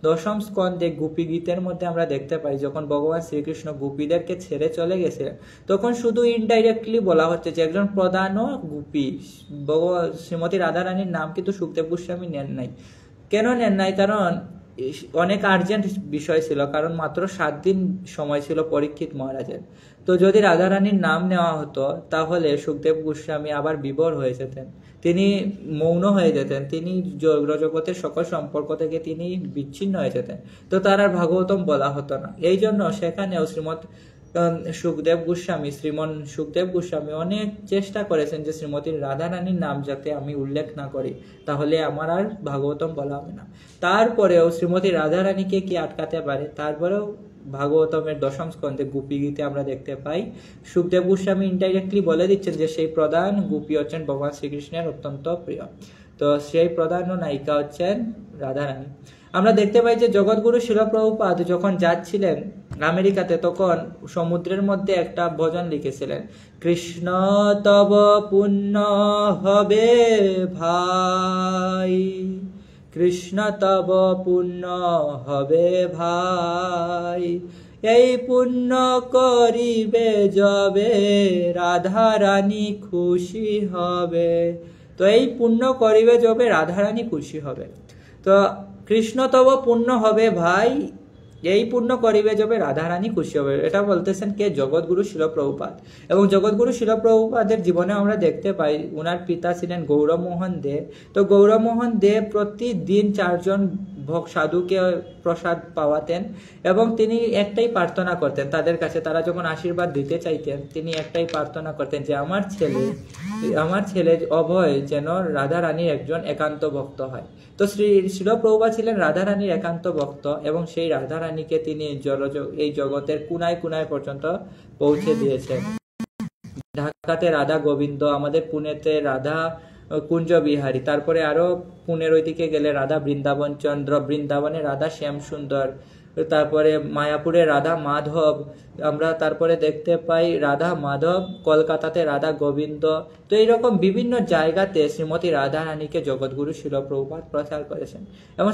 দশম স্কন্ধে গোপী গীতের মধ্যে আমরা দেখতে পাই যখন ভগবান শ্রীকৃষ্ণ গোপীদেরকে ছেড়ে চলে গেছে, তখন শুধু ইনডাইরেক্টলি বলা হচ্ছে যে একজন প্রধান গোপী শ্রীমতী রাধারানীর নাম কিন্তু সুখদেব গোস্বামী নেন নাই। কেন নেন নাই? কারণ অনেক আর্জেন্ট বিষয় ছিল, কারণ মাত্র 7 দিন সময় ছিল পরীক্ষিত মহারাজের। তো যদি রাধারানীর নাম নেওয়া হতো তাহলে সুখদেব গোস্বামী আবার বিভোর হয়ে যেতেন, তিনি মৌন হয়ে যেতেন, তিনি জগতের সকল সম্পর্ক থেকে তিনি বিচ্ছিন্ন হয়ে যেতেন, তো তার আর ভাগবতম বলা হতো না। এই জন্য সেখানেও সুখদেব গোস্বামী অনেক চেষ্টা করেছেন যে শ্রীমতী রাধারানীর নাম যাতে আমি উল্লেখ না করি, তাহলে আমার আর ভাগবতম বলা হবে না। তারপরেও শ্রীমতী রাধারানীকে কি আটকাতে পারে? তারপরেও ভাগবতমের দশম স্কন্ধে গোপী গীতে আমরা দেখতে পাই সুখদেব গোস্বামী ইনডাইরেক্টলি বলে দিচ্ছেন যে সেই প্রধান গোপী হচ্ছেন ভগবান শ্রীকৃষ্ণের অত্যন্ত প্রিয়। তো সেই প্রধান নায়িকা হচ্ছেন রাধারানী। আমরা দেখতে পাই যে জগৎগুরু শিল প্রভুপাদ যখন যাচ্ছিলেন আমেরিকাতে, তখন সমুদ্রের মধ্যে একটা ভজন লিখেছিলেন, কৃষ্ণ তব পুণ্য হবে ভাই, কৃষ্ণ তব পুণ্য হবে ভাই, এই পুণ্য করিবে যবে রাধারানী খুশি হবে। তো এই পুণ্য করিবে যবে রাধারানী খুশি হবে। তো কৃষ্ণ তব পুণ্য হবে ভাই, এই পুণ্য করিবে যবে রাধারানী খুশি হবে, এটা বলতেছেন কে? জগৎগুরু শিল প্রভুপাদ। এবং জগৎগুরু শিল প্রভুপাদের জীবনে আমরা দেখতে পাই উনার পিতা ছিলেন গৌরমোহন দে। তো গৌরমোহন দে প্রতিদিন 4 জন সাধুকে প্রসাদ পাওয়াতেন এবং তিনি একটাই প্রার্থনা করতেন তাদের কাছে। তারা যখন আশীর্বাদ দিতে চাইতেন তিনি একটাই প্রার্থনা করতেন যে আমার ছেলে অভয় যেন রাধারানীর একজন একান্ত ভক্ত হয়। তো শিল প্রভুপাদ ছিলেন রাধারানীর একান্ত ভক্ত এবং সেই রাধারানীকে তিনি এই জগতের কুনায় কুনায় পর্যন্ত পৌঁছে দিয়েছেন। ঢাকাতে রাধা গোবিন্দ, আমাদের পুনেতে রাধা কুঞ্জ বিহারী, তারপরে আরো পুনের ওইদিকে গেলে রাধা বৃন্দাবন চন্দ্র, বৃন্দাবনে রাধা শ্যাম সুন্দর, তারপরে মায়াপুরে রাধা মাধব, আমরা তারপরে দেখতে পাই রাধা মাধব, কলকাতাতে রাধা গোবিন্দ। তো এইরকম বিভিন্ন জায়গাতে শ্রীমতী রাধা রানীকে জগৎগুরু শিল প্রভুপাদ প্রচার করেছেন। এবং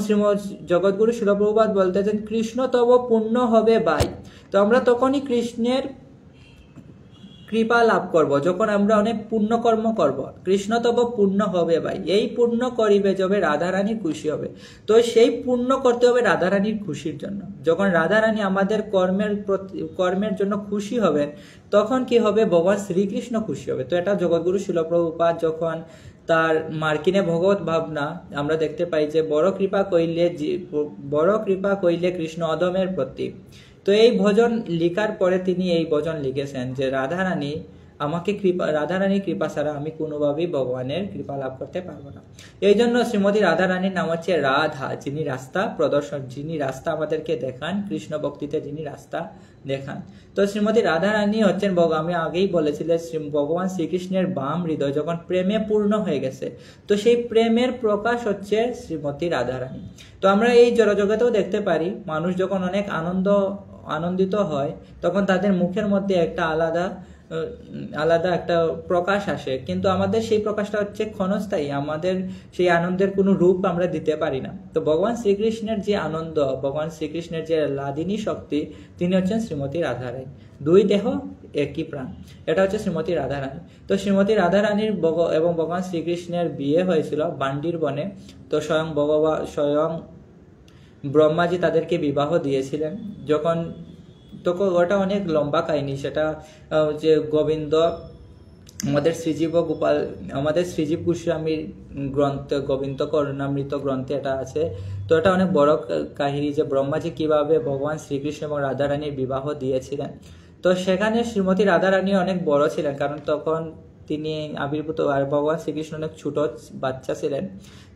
জগৎগুরু শিল প্রভুপাদ বলতেছেন, কৃষ্ণ তব পূর্ণ হবে ভাই। তো আমরা তখনই কৃষ্ণের কৃপা লাভ করব যখন আমরা অনেক পুণ্য কর্ম করব। কৃষ্ণ তব পূর্ণ হবে ভাই, এই পুণ্য করিবে যবে রাধারানী খুশি হবে। তো সেই পুণ্য করতে হবে রাধারানীর খুশির জন্য। যখন রাধারানী আমাদের কর্মের জন্য খুশি হবেন, তখন কি হবে, ভগবান শ্রীকৃষ্ণ খুশি হবে। তো এটা জগৎগুরু শিল প্রভুপাদ যখন তার মার্কিনে ভগবত ভাবনা আমরা দেখতে পাই যে বড় কৃপা কইলে কৃষ্ণ অদমের প্রতীক। তো এই ভজন লিখার পরে তিনি এই ভজন লিখেছেন যে রাধারানী কৃপা ছাড়া আমি কোনোভাবেই ভগবানের কৃপা লাভ করতে পারবো না। এই জন্য শ্রীমতী রাধারানীর নাম হচ্ছে রাধা, যিনি রাস্তা প্রদর্শন, যিনি রাস্তা আমাদেরকে দেখান, কৃষ্ণ ভক্তিতে যিনি রাস্তা দেখান। তো শ্রীমতী রাধারানী হচ্ছেন, আমি আগেই বলেছিলাম, ভগবান শ্রীকৃষ্ণের বাম হৃদয় যখন প্রেমে পূর্ণ হয়ে গেছে, তো সেই প্রেমের প্রকাশ হচ্ছে শ্রীমতী রাধারানী। তো আমরা এই জড়জগতেও দেখতে পারি, মানুষ যখন অনেক আনন্দিত হয়, তখন তাদের মুখের মধ্যে একটা আলাদা একটা প্রকাশ আসে, কিন্তু আমাদের সেই প্রকাশটা হচ্ছে ক্ষণস্থায়ী, আমাদের সেই আনন্দের কোনো রূপ আমরা দিতে পারি না। তো ভগবান শ্রীকৃষ্ণের যে আনন্দ, ভগবান শ্রীকৃষ্ণের যে লাদিনী শক্তি, তিনি হচ্ছেন শ্রীমতী রাধারানী। দুই দেহ একই প্রাণ, এটা হচ্ছে শ্রীমতী রাধারানী। তো শ্রীমতী রাধারানীর এবং ভগবান শ্রীকৃষ্ণের বিয়ে হয়েছিল বান্ডির বনে। তো স্বয়ং ব্রহ্মাজি তাদেরকে বিবাহ দিয়েছিলেন। তখন ওটা অনেক লম্বা কাহিনী, সেটা যে গোবিন্দ আমাদের শ্রীজীব গোস্বামীর গ্রন্থে, গোবিন্দ করুণামৃত গ্রন্থে এটা আছে। তো এটা অনেক বড় কাহিনী যে ব্রহ্মাজি কিভাবে ভগবান শ্রীকৃষ্ণ এবং রাধারানীর বিবাহ দিয়েছিলেন। তো সেখানে শ্রীমতী রাধারানী অনেক বড় ছিলেন, কারণ তখন তিনি আবির্ভূত, আর ভগবান শ্রীকৃষ্ণ অনেক ছোট বাচ্চা ছিলেন।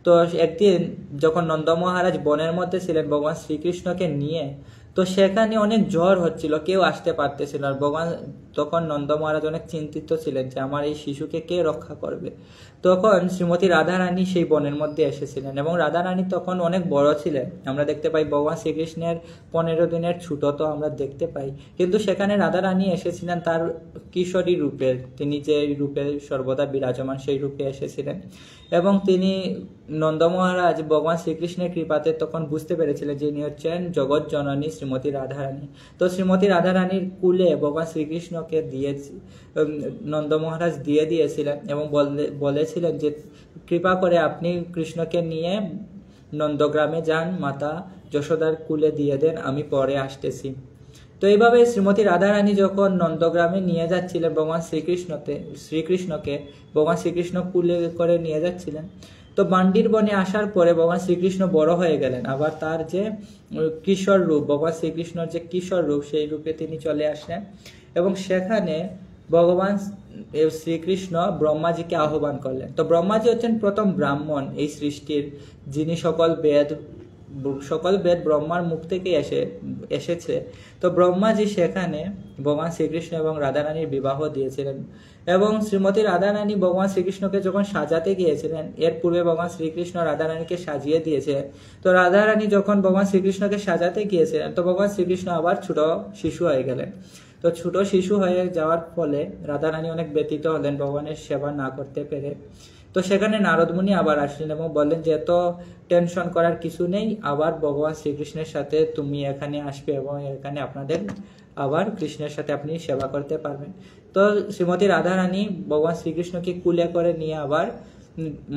তো একদিন যখন নন্দ মহারাজ বনের মধ্যে ছিলেন ভগবান শ্রীকৃষ্ণকে নিয়ে, তো সেখানে অনেক জ্বর হচ্ছিল, কেউ আসতে পারতেছিল। আর তখন নন্দ মহারাজ অনেক চিন্তিত ছিলেন যে আমার এই শিশুকে কে রক্ষা করবে। তখন শ্রীমতী রাধারানী সেই বনের মধ্যে এসেছিলেন, এবং রাধারানী তখন অনেক বড় ছিলেন। আমরা দেখতে পাই ভগবান শ্রীকৃষ্ণের 15 দিনের ছোট তো আমরা দেখতে পাই, কিন্তু সেখানে রাধারানী এসেছিলেন তার কিশোরী রূপে, তিনি যে রূপে সর্বদা বিরাজমান সেই রূপে এসেছিলেন। এবং তিনি নন্দ মহারাজ ভগবান শ্রীকৃষ্ণের কৃপাতে তখন বুঝতে পেরেছিলেন যে ইনি হচ্ছেন জগৎ জননী শ্রীমতী রাধারানী। তো শ্রীমতী রাধারানীর কুলে ভগবান শ্রীকৃষ্ণকে নন্দ মহারাজ দিয়ে দিয়েছিলেন, এবং বলেছিলেন যে কৃপা করে আপনি কৃষ্ণকে নিয়ে নন্দগ্রামে যান, মাতা যশোদার কুলে দিয়ে দেন, আমি পরে আসতেছি। তো এইভাবে শ্রীমতী রাধারানী যখন নন্দগ্রামে নিয়ে যাচ্ছিলেন ভগবান শ্রীকৃষ্ণকে ভগবান শ্রীকৃষ্ণ কুলে করে নিয়ে যাচ্ছিলেন। তো বান্ডির বনে আসার পরে ভগবান শ্রীকৃষ্ণ বড় হয়ে গেলেন, আবার তার যে কিশোর রূপ, ভগবান শ্রীকৃষ্ণর যে কিশোর রূপ, সেই রূপে তিনি চলে আসলেন। এবং সেখানে ভগবান শ্রীকৃষ্ণ ব্রহ্মাজিকে আহ্বান করলেন। তো ব্রহ্মাজি হচ্ছেন প্রথম ব্রাহ্মণ এই সৃষ্টির, যিনি সকল বেদ ব্রহ্মার মুখ থেকে এসেছে। তো ব্রহ্মাজি সেখানে ভগবান শ্রীকৃষ্ণ এবং রাধারানীর বিবাহ দিয়েছিলেন। এবং শ্রীমতী রাধারানী ভগবান শ্রীকৃষ্ণকে যখন সাজাতে গিয়েছিলেন, এর পূর্বে ভগবান শ্রীকৃষ্ণ রাধারানীকে সাজিয়ে দিয়েছে। তো রাধারানী যখন ভগবান শ্রীকৃষ্ণকে সাজাতে গিয়েছিলেন, তো ভগবান শ্রীকৃষ্ণ আবার ছোট শিশু হয়ে গেলেন। তো ছোট শিশু হয়ে যাওয়ার ফলে রাধারানী অনেক ব্যথিত হলেন ভগবানের সেবা না করতে পেরে। তো সেখানে নারদ মুনি আবার আসলেন এবং বললেন যে এত টেনশন করার কিছু নেই, আবার ভগবান শ্রীকৃষ্ণের সাথে তুমি এখানে আসবে এবং এখানে আপনাদের আবার কৃষ্ণের সাথে আপনি সেবা করতে পারবেন। তো শ্রীমতী রাধারানী ভগবান শ্রীকৃষ্ণকে কুলে করে নিয়ে আবার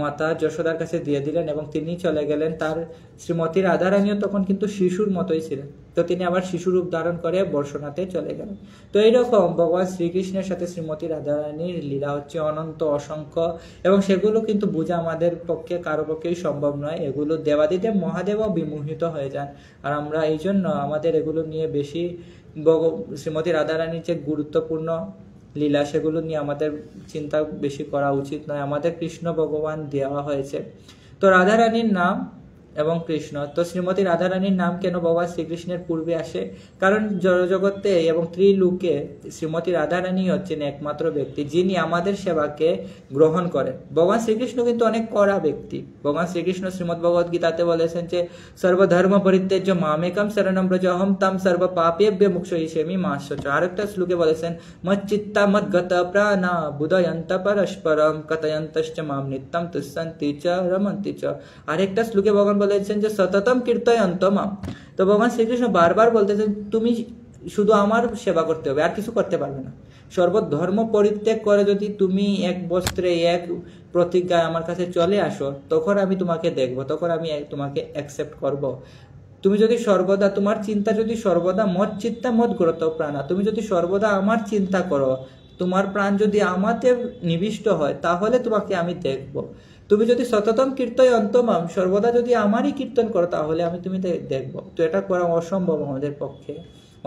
মাতা যশোদার কাছে দিয়ে দিলেন, এবং তিনি চলে গেলেন। তার শ্রীমতী রাধারানীও তখন কিন্তু শিশুর মতোই ছিলেন। তো তিনি আবার শিশুরূপ ধারণ করে বর্ষনাতে চলে গেলেন। তো এইরকম ভগবান শ্রীকৃষ্ণের সাথে শ্রীমতী রাধারানীর লীলা হচ্ছে অনন্ত, অসংখ্য, এবং সেগুলো কিন্তু বোঝা আমাদের পক্ষে কারো পক্ষেই সম্ভব নয়। এগুলো দেবাদিদেব মহাদেবও বিমোহিত হয়ে যান। আর আমরা এই জন্য আমাদের এগুলো নিয়ে বেশি শ্রীমতী রাধারানীর যে গুরুত্বপূর্ণ লীলা, সেগুলো নিয়ে আমাদের চিন্তা বেশি করা উচিত নয়। আমাদের কৃষ্ণ ভগবান দেওয়া হয়েছে। তো রাধারানীর নাম এবং কৃষ্ণ। তো শ্রীমতী রাধারানীর নাম কেন ভগবান শ্রীকৃষ্ণের পূর্বে আসে? কারণ জড়জগতে এবং ত্রিলোকে শ্রীমতী রাধারানী হচ্ছেন একমাত্র ব্যক্তি যিনি আমাদের সেবাকে গ্রহণ করেন। ভগবান শ্রীকৃষ্ণ কিন্তু অনেক কড়া ব্যক্তি। ভগবান শ্রীকৃষ্ণ শ্রীমদ্ ভগবদ গীতাতে বলেছেন যে সর্বধর্ম পরিত্যাজ্য মামেকম শরণম ব্রজ অহম তাম সর্ব পাপেভ্যো মোক্ষয়িষ্যামি মা শুচঃ। আরেকটা শ্লোকে বলেছেন মচ্চিত্তা মদ্গত প্রাণা বুদয়ন্ত পরস্পরম কথয়ন্তশ্চ মাম নিত্যম তুষ্যন্তি চ রমন্তি চ। আরেকটা শ্লোকে ভগবান বলেছেন যে সততম কীর্তয়ন্ত মাম। তো ভগবান শ্রীকৃষ্ণ বারবার বলতেছেন তুমি শুধু আমার সেবা করতে হবে, আর কিছু করতে পারবে না। সর্বধর্ম পরিত্যাগ করে যদি তুমি এক বস্ত্রে এক প্রতিজ্ঞায় আমার কাছে চলে আসো, তখন আমি তোমাকে দেখবো, তখন আমি তোমাকে অ্যাকসেপ্ট করব। তুমি যদি সর্বদা তোমার চিন্তা যদি সর্বদা মদ চিত্তা মদ গ্রত প্রাণা, তুমি যদি সর্বদা আমার চিন্তা করো, তোমার প্রাণ যদি আমাতে নিবিষ্ট হয়, তাহলে তোমাকে আমি দেখব। তুমি যদি সততম কীর্তয়ন্তমাম, সর্বদা যদি আমারই কীর্তন করো, তাহলে আমি তুমি দেখবো। তো এটা করা অসম্ভব আমাদের পক্ষে,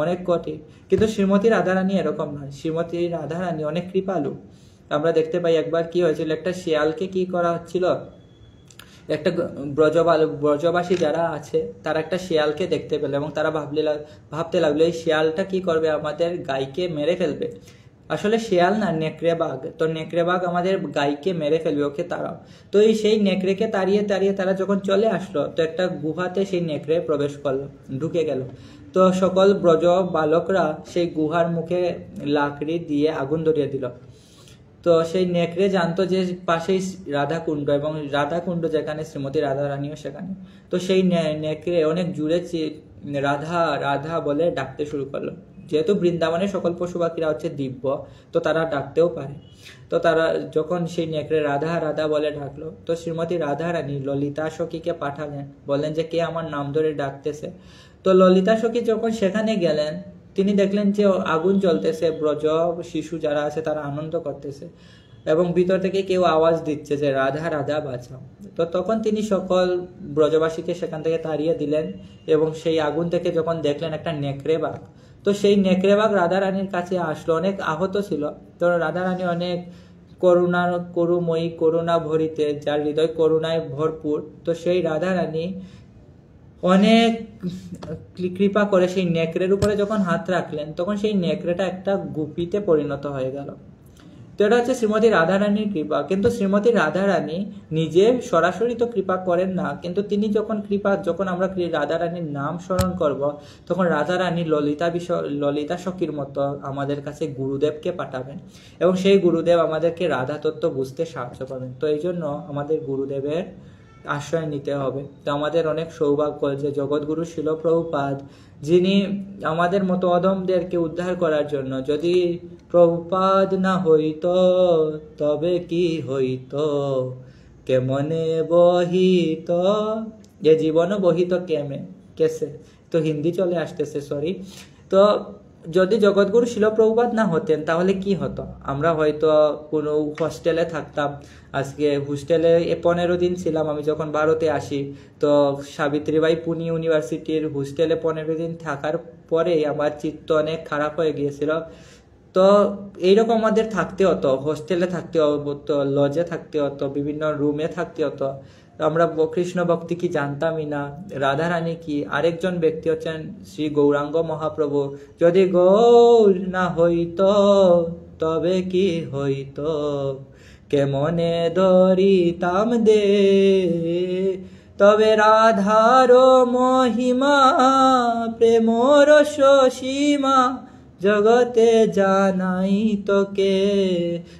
অনেক কঠিন। কিন্তু শ্রীমতী রাধারানী এরকম নয়। শ্রীমতী রাধারানী অনেক কৃপালু। আমরা দেখতে পাই একবার কি হয়েছিল, একটা শিয়ালকে কি করা হচ্ছিল, একটা ব্রজবাসী যারা আছে তারা একটা শিয়ালকে দেখতে পেল এবং তারা ভাবতে লাগলো এই শিয়ালটা কি করবে, আমাদের গাইকে মেরে ফেলবে। আসলে শিয়াল না, নেকড়ে বাঘ। তো নেকড়ে বাঘ আমাদের গাইকে মেরে ফেলবে, ওকে তাড়াও। তো সেই নেকড়েকে তাড়িয়ে তারা যখন চলে আসলো, তো একটা গুহাতে সেই নেকড়ে প্রবেশ করলো, ঢুকে গেল। তো সকল ব্রজ বালকরা সেই গুহার মুখে লাকড়ি দিয়ে আগুন ধরিয়ে দিল। তো সেই নেকড়ে জানতো যে পাশেই রাধাকুণ্ড, এবং রাধাকুণ্ড যেখানে শ্রীমতী রাধারানীও সেখানে। তো সেই নেকড়ে অনেক জুড়ে রাধা রাধা বলে ডাকতে শুরু করলো। যেহেতু বৃন্দাবনের সকল পশু পাখিরা হচ্ছে দিব্য, তো তারা ডাকতেও পারে। তো তারা যখন সেই নেকড়ে রাধা রাধা বলে ডাকলো, তো শ্রীমতী রাধারানী ললিতা সখীকে পাঠালেন, বললেন যে কে আমার নাম ধরে ডাকতেছে। তো ললিতা সখী যখন সেখানে গেলেন, তিনি দেখলেন যে আগুন জ্বলতেছে, ব্রজ শিশু যারা আছে তারা আনন্দ করতেছে এবং ভিতর থেকে কেউ আওয়াজ দিচ্ছে যে রাধা রাধা বাঁচাও। তো তখন তিনি সকল ব্রজবাসীকে সেখান থেকে তাড়িয়ে দিলেন এবং সেই আগুন থেকে যখন দেখলেন একটা নেকড়ে বাঘ, তো সেই নেকড়ে বাঘ রাধারানীর কাছে আসলো, অনেক আহত ছিল। তো রাধারানী অনেক করুময়ী, করুণা ভরিতে, যার হৃদয় করুণায় ভরপুর, তো সেই রাধারানী অনেক কৃপা করে সেই নেকড়ের উপরে যখন হাত রাখলেন, তখন সেই নেকড়েটা একটা গুপিতে পরিণত হয়ে গেল। তো এটা হচ্ছে শ্রীমতী রাধারানীর কৃপা। কিন্তু শ্রীমতী রাধারানী নিজে সরাসরি তো কৃপা করেন না, কিন্তু তিনি যখন আমরা রাধারানীর নাম স্মরণ করব, তখন রাধারানী ললিতা সখীর মতো আমাদের কাছে গুরুদেবকে পাঠাবেন এবং সেই গুরুদেব আমাদেরকে রাধা তত্ত্ব বুঝতে সাহায্য করবেন। তো এই জন্য আমাদের গুরুদেবের আশ্রয় নিতে হবে। তো আমাদের অনেক সৌভাগ্য যে জগৎগুরু শিল প্রভুপাদ, যিনি আমাদের মতো অধমদেরকে উদ্ধার করার জন্য, যদি প্রভুপাদ না হইত তবে কি হইত, কেমনে বহিত এ জীবন বহিত কেসে। তো হিন্দি চলে আসতেছে, সরি। তো যদি জগৎগুরু শিল প্রভুপাদ না হতেন তাহলে কি হতো, আমরা হয়তো কোনো হস্টেলে থাকতাম। আজকে হোস্টেলে 15 দিন ছিলাম আমি যখন ভারতে আসি। তো সাবিত্রীবাই পুনে ইউনিভার্সিটির হোস্টেলে 15 দিন থাকার পরে আমার চিত্ত অনেক খারাপ হয়ে গিয়েছিল। তো এইরকম আমাদের থাকতে হতো, হোস্টেলে থাকতে হতো, লজে থাকতে হতো, বিভিন্ন রুমে থাকতে হতো। আমরা কৃষ্ণ ভক্তি কি জানতামই না, রাধারানী কি। আরেকজন ব্যক্তি হচ্ছেন শ্রী গৌরাঙ্গ মহাপ্রভু। যদি গৌর না হইত তবে কি হইত, কেমনে ধরিতাম দে, তবে রাধার মহিমা প্রেমর সীমা জগতে জানাই তোকে।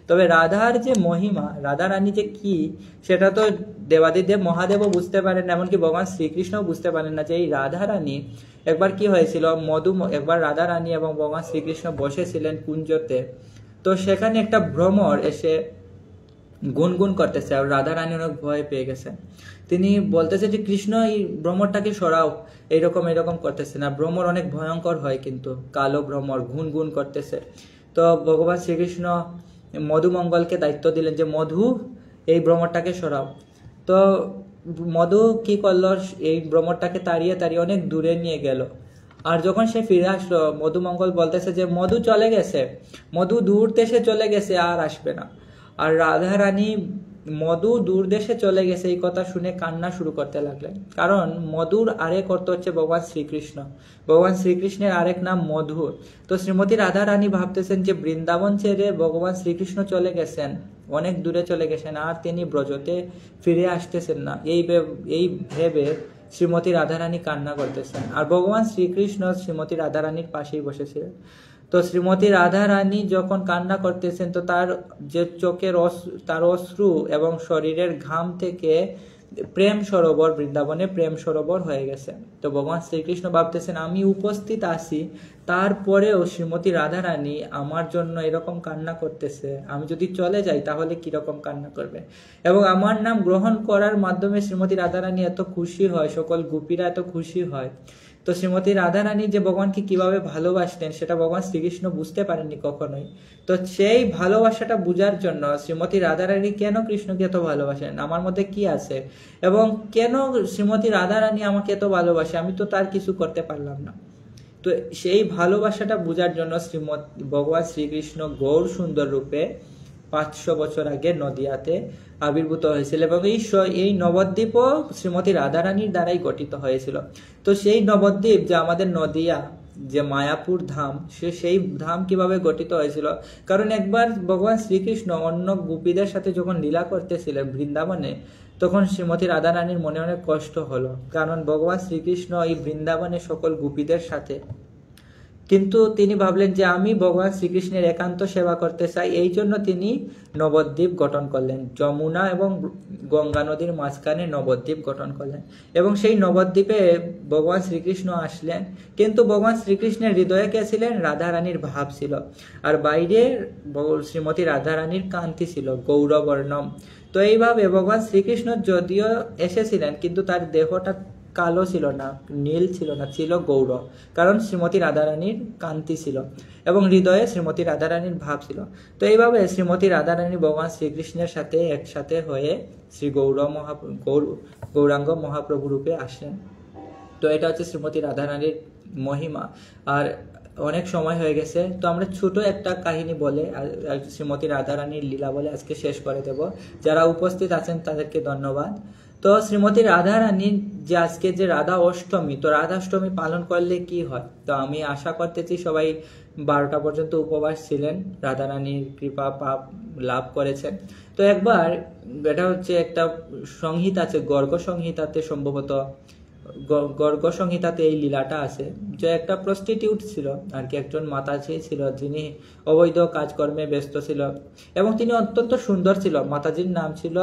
তবে রাধার যে মহিমা, রাধারানী যে কি, সেটা তো দেবাদিদেব মহাদেবও বুঝতে পারেন না, এমনকি ভগবান শ্রীকৃষ্ণও বুঝতে পারেন না যে এই রাধারানী। একবার কি হয়েছিল, একবার রাধারানী এবং ভগবান শ্রীকৃষ্ণ বসেছিলেন কুঞ্জতে। তো সেখানে একটা ভ্রমর এসে গুনগুন করতেছে আর রাধারানী অনেক ভয় পেয়ে গেছে। তিনি বলতেছে যে কৃষ্ণ এই ভ্রমরটাকে সরাও, এরকম করতেছে না। ভ্রমর অনেক ভয়ঙ্কর হয়, কিন্তু কালো ভ্রমর গুনগুন করতেছে। তো ভগবান শ্রীকৃষ্ণ মধুমঙ্গলকে দায়িত্ব দিলেন যে মধু এই ভ্রমরটাকে সরাও। তো মধু কি করলো, এই ভ্রমরটাকে তাড়িয়ে অনেক দূরে নিয়ে গেল। আর যখন সে ফিরে আসলো, মধুমঙ্গল বলতেছে যে মধু চলে গেছে, মধু দূর দেশে চলে গেছে, আর আসবে না। আর রাধারানী মধু দূর দেশে চলে গেছে এই কথা শুনে কান্না শুরু করতে লাগলেন। কারণ মধুর আরেক অর্থ হচ্ছে ভগবান শ্রীকৃষ্ণ, ভগবান শ্রীকৃষ্ণের আরেক নাম মধু। তো শ্রীমতী রাধা রানী ভাবতেছেন যে বৃন্দাবন ছেড়ে ভগবান শ্রীকৃষ্ণ চলে গেছেন, অনেক দূরে চলে গেছেন, আর তিনি ব্রজতে ফিরে আসতেছেন না, এই ভেবে শ্রীমতী রাধারানী কান্না করতেছেন। আর ভগবান শ্রীকৃষ্ণ শ্রীমতী রাধারানীর পাশেই বসেছিলেন। তো শ্রীমতী রাধা রানী যখন কান্না করতেছেন, তো তার যে চোখের তার অশ্রু এবং শরীরের ঘাম থেকে প্রেম সরোবর, বৃন্দাবনে প্রেম সরোবর হয়ে গেছে। তো ভগবান শ্রীকৃষ্ণ ভাবতেছেন আমি উপস্থিত আছি, তারপরেও শ্রীমতী রাধা রানী আমার জন্য এরকম কান্না করতেছে, আমি যদি চলে যাই তাহলে কিরকম কান্না করবে। এবং আমার নাম গ্রহণ করার মাধ্যমে শ্রীমতী রাধা রানী এত খুশি হয়, সকল গোপীরা এত খুশি হয়। তো শ্রীমতী রাধা রানী যে ভগবানকে কিভাবে ভালোবাসতেন সেটা ভগবান শ্রীকৃষ্ণ বুঝতে পারেননি কখনোই। তো সেই ভালোবাসাটা বুঝার জন্য শ্রীমতী রাধা রানী কেন কৃষ্ণকে এত ভালোবাসেন, আমার মধ্যে কি আছে, এবং কেন শ্রীমতী রাধা রানী আমাকে এত ভালোবাসে, আমি তো তার কিছু করতে পারলাম না। তো সেই ভালোবাসাটা বুঝার জন্য ভগবান শ্রীকৃষ্ণ গৌর সুন্দর রূপে 500 বছর আগে নদিয়াতে আবির্ভূত হয়েছিল, এবং এই নবদ্বীপও শ্রীমতী রাধারানীর দ্বারাই গঠিত হয়েছিল। তো সেই নবদ্বীপ যে আমাদের নদিয়া, যে মায়াপুর ধাম, সেই ধাম কিভাবে গঠিত হয়েছিল, কারণ একবার ভগবান শ্রীকৃষ্ণ অন্য গোপীদের সাথে যখন লীলা করতেছিলেন বৃন্দাবনে, তখন শ্রীমতী রাধারানীর মনে অনেক কষ্ট হলো, কারণ ভগবান শ্রীকৃষ্ণ এই বৃন্দাবনে সকল গোপীদের সাথে, কিন্তু তিনি ভাবলেন যে আমি ভগবান শ্রীকৃষ্ণের একান্ত সেবা করতে চাই, এই জন্য তিনি নবদ্বীপ গঠন করলেন, যমুনা এবং গঙ্গা নদীর মাঝখানে নবদ্বীপ গঠন করলেন। এবং সেই নবদ্বীপে ভগবান শ্রীকৃষ্ণ আসলেন, কিন্তু ভগবান শ্রীকৃষ্ণের হৃদয়ে কে ছিলেন, রাধারানীর ভাব ছিল, আর বাইরে শ্রীমতী রাধারানীর কান্তি ছিল গৌরবর্ণম। তো এইভাবে ভগবান শ্রীকৃষ্ণ যদিও এসেছিলেন, কিন্তু তার দেহটা কালো ছিল না, নীল ছিল না, ছিল গৌর, কারণ শ্রীমতী রাধারানীর কান্তি ছিল এবং হৃদয়ে শ্রীমতী রাধারানীর ভাব ছিল। তো এইভাবে শ্রীমতী রাধারানী ভগবান শ্রীকৃষ্ণের সাথে একসাথে হয়ে শ্রী গৌরাঙ্গ মহাপ্রভু রূপে আসেন। তো এটা হচ্ছে শ্রীমতী রাধারানীর মহিমা। আর অনেক সময় হয়ে গেছে, তো আমরা ছোট একটা কাহিনী বলে শ্রীমতী রাধারানীর লীলা বলে আজকে শেষ করে দেব। যারা উপস্থিত আছেন তাদেরকে ধন্যবাদ। তো শ্রীমতী রাধা রানীর যে আজকে যে রাধা অষ্টমী, তো রাধাষ্টমী পালন করলে কি হয়, তো আমি আশা করতেছি সবাই 12টা পর্যন্ত উপবাস ছিলেন, রাধা রানীর কৃপা পাপ লাভ করেছেন। তো একবার এটা হচ্ছে একটা সংহিতা আছে, গর্গ সংহিতাতে, সম্ভবত গর্গ সংহিতাতে এই লীলাটা আছে, যে একটা প্রস্টিটিউট ছিল আর কি, একজন মাতাজি ছিল যিনি অবৈধ কাজকর্মে ব্যস্ত ছিল এবং তিনি অত্যন্ত সুন্দর ছিল। মাতাজির নাম ছিল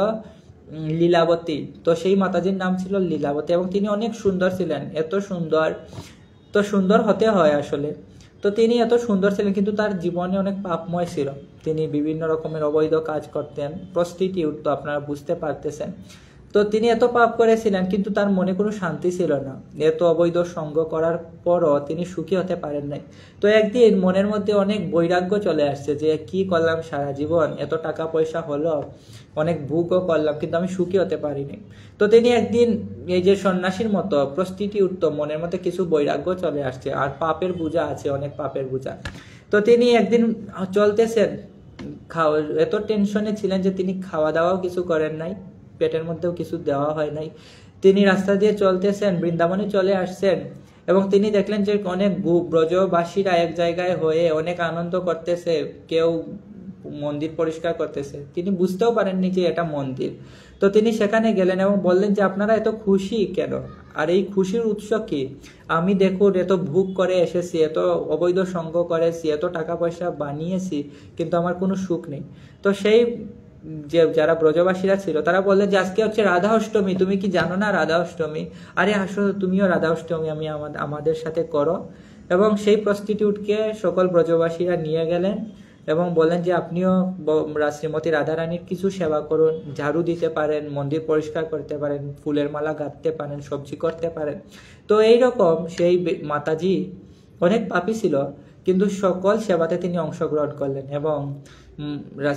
লীলাবতী। তো সেই মাতাজির নাম ছিল লীলাবতী এবং তিনি অনেক সুন্দর ছিলেন, এত সুন্দর, তো সুন্দর হতে হয় আসলে। তো তিনি এত সুন্দর ছিলেন, কিন্তু তার জীবনে অনেক পাপময় ছিল, তিনি বিভিন্ন রকমের অবৈধ কাজ করতেন, প্রস্টিটিউট, তো আপনারা বুঝতে পারতেছেন। তো তিনি এত পাপ করেছিলেন, কিন্তু তার মনে কোনো শান্তি ছিল না, এত অবৈধ সঙ্গ করার পরও তিনি সুখী হতে পারেন নাই। তো একদিন মনের মধ্যে অনেক বৈরাগ্য চলে আসছে যে কি করলাম সারা জীবন, এত টাকা পয়সা হলো, অনেক ভোগও করলাম, কিন্তু আমি সুখী হতে পারিনি। তো তিনি একদিন এই যে সন্ন্যাসীর মতো প্রস্টিটিউট, তো মনের মধ্যে কিছু বৈরাগ্য চলে আসছে আর পাপের বোঝা আছে, অনেক পাপের বোঝা। তো তিনি একদিন চলতেছেন, এত টেনশনে ছিলেন যে তিনি খাওয়া দাওয়াও কিছু করেন নাই, পেটের মধ্যেও কিছু দেওয়া হয় নাই। তিনি রাস্তা দিয়ে চলতেছেন, বৃন্দাবনে চলে আসছেন এবং তিনি দেখলেন যে অনেক ব্রজবাসীরা এক জায়গায় হয়ে অনেক আনন্দ করতেছে, কেউ মন্দির পরিষ্কার করতেছে, তিনি বুঝতেও পারেননি যে এটা মন্দির। তো তিনি সেখানে গেলেন এবং বললেন যে আপনারা এত খুশি কেন, আর এই খুশির উৎস কি, আমি দেখুন এত ভোগ করে এসেছি, এত অবৈধ সঙ্গ করেছি, এত টাকা পয়সা বানিয়েছি, কিন্তু আমার কোনো সুখ নেই। তো সেই যে যারা ব্রজবাসীরা ছিল তারা বললেন যে আজকে হচ্ছে রাধা অষ্টমী, তুমি কি জানো না রাধা অষ্টমী, আরে আসো তুমিও রাধা অষ্টমী আমি আমাদের সাথে করো। এবং সেই প্রস্টিটিউটকে সকল ব্রজবাসীরা নিয়ে গেলেন এবং বললেন যে আপনিও শ্রীমতী রাধারানীর কিছু সেবা করুন, ঝাড়ু দিতে পারেন, মন্দির পরিষ্কার করতে পারেন, ফুলের মালা গাঁথতে পারেন, সবজি করতে পারেন। তো এইরকম সেই মাতাজি অনেক পাপী ছিল, কিন্তু সকল সেবাতে তিনি অংশগ্রহণ করলেন এবং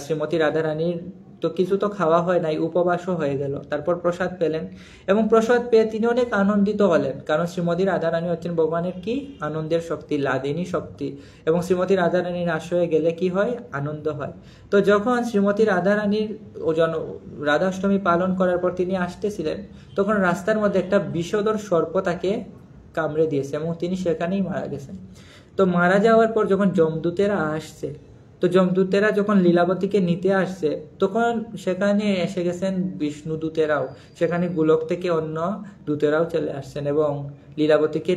শ্রীমতী রাধারানীর তো কিছু তো খাওয়া হয় নাই, উপবাসও হয়ে গেল। তারপর প্রসাদ পেলেন এবং প্রসাদ পেয়ে তিনি অনেক আনন্দিত হলেন, কারণ শ্রীমতী রাধারানী হচ্ছেন ভগবানের কি আনন্দের শক্তি, লাদিনী শক্তি, এবং শ্রীমতী রাধারানীর আশ্রয়ে গেলে কি হয়, আনন্দ হয়। তো যখন শ্রীমতী রাধারানীর রাধাষ্টমী পালন করার পর তিনি আসতেছিলেন, তখন রাস্তার মধ্যে একটা বিষধর সর্প তাকে কামড়ে দিয়েছে এবং তিনি সেখানেই মারা গেছেন। তো মারা যাওয়ার পর যখন যমদূতেরা আসছে, তো যমদূতেরা যখন লীলাবতীকে নিতে আসছে, তখন সেখানে এসে গেছেন বিষ্ণুদূতেরাও, সেখানে গোলক থেকে অন্য দূতেরাও চলে আসছেন এবং লীলাবতীকে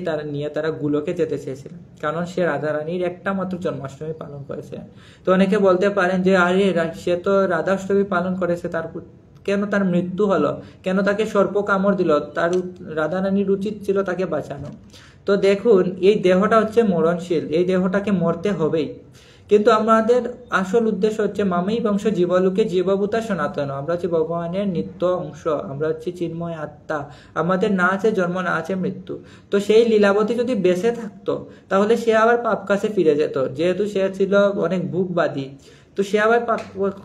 তারা গোলকে যেতে চেয়েছিলেন, কারণ সে রাধারানীর একটা মাত্র জন্মাষ্টমী পালন করেছে। তো অনেকে বলতে পারেন যে আরে সে তো রাধাষ্টমী পালন করেছে, কেন তার মৃত্যু হলো, কেন তাকে সর্প কামড় দিল? রাধারানীর উচিত ছিল তাকে বাঁচানো। তো দেখুন, এই দেহটা হচ্ছে মরণশীল, এই দেহটাকে মরতে হবেই, কিন্তু আমাদের আসল উদ্দেশ্য হচ্ছে মামেই বংশ জীবলোকে জীবভূতা সনাতন, আমরা হচ্ছে ভগবানের নিত্য অংশ, আমরা হচ্ছে চিন্ময় আত্মা, আমাদের না আছে জন্ম, না আছে মৃত্যু। তো সেই লীলাবতী যদি বেঁচে থাকতো তাহলে সে আবার পাপ কাছে ফিরে যেত, যেহেতু সে ছিল অনেক ভুকবাদী, তো সে আবার পাপ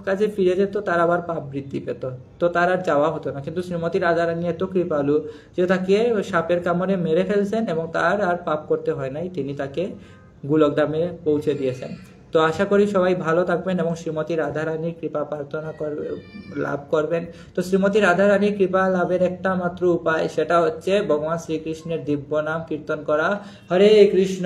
কাছে ফিরে যেত, তার আবার পাপ বৃদ্ধি পেত, তো তার আর যাওয়া হতো না। কিন্তু শ্রীমতী রাধারানী এত কৃপালু যে তাকে সাপের কামড়ে মেরে ফেলছেন এবং তার আর পাপ করতে হয় নাই, তিনি তাকে গোলকধামে পৌঁছে দিয়েছেন। তো আশা করি সবাই ভালো থাকবেন এবং শ্রীমতী রাধারানীর কৃপা প্রার্থনা লাভ করবেন। তো শ্রীমতী রাধারানীর কৃপা লাভের একটা মাত্র উপায়, সেটা হচ্ছে ভগবান শ্রীকৃষ্ণের দিব্য নাম কীর্তন করা। হরে কৃষ্ণ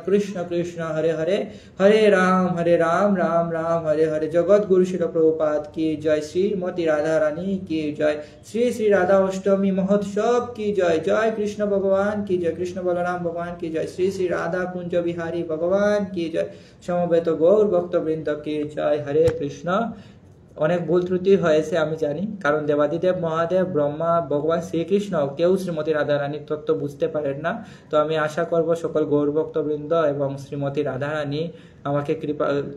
কৃষ্ণ কৃষ্ণ হরে হরে, হরে রাম রাম রাম হরে হরে। জগৎগুরু শিল প্রভুপাদ কি জয়, শ্রীমতী রাধারানী কি জয়, শ্রী শ্রী রাধা অষ্টমী মহোৎসব কি জয়, জয় কৃষ্ণ ভগবান কি জয়, কৃষ্ণ বলরাম ভগবান কি জয়, শ্রী শ্রী রাধা কুঞ্জ বিহারী ভগবান কি জয়, সমবেত গৌর ভক্তবৃন্দ কি জয়। হরে কৃষ্ণ। অনেক ভুল ত্রুটি হয়েছে আমি জানি, কারণ দেবাদিদেব মহাদেব ব্রহ্মা ভগবান শ্রীকৃষ্ণ কেউ শ্রীমতী রাধারানীর তত্ত্ব বুঝতে পারেন না। তো আমি আশা করব সকল গৌর ভক্তবৃন্দ এবং শ্রীমতী রাধারানী আমাকে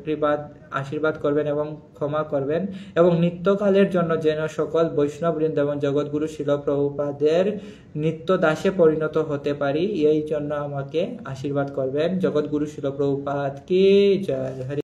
কৃপা আশীর্বাদ করবেন এবং ক্ষমা করবেন, এবং নিত্যকালের জন্য যেন সকল বৈষ্ণববৃন্দ এবং জগৎগুরু শিল প্রভুপাদের নিত্য দাসে পরিণত হতে পারি, এই জন্য আমাকে আশীর্বাদ করবেন। জগৎগুরু শিল প্রভুপাদ কি জয়। হরে।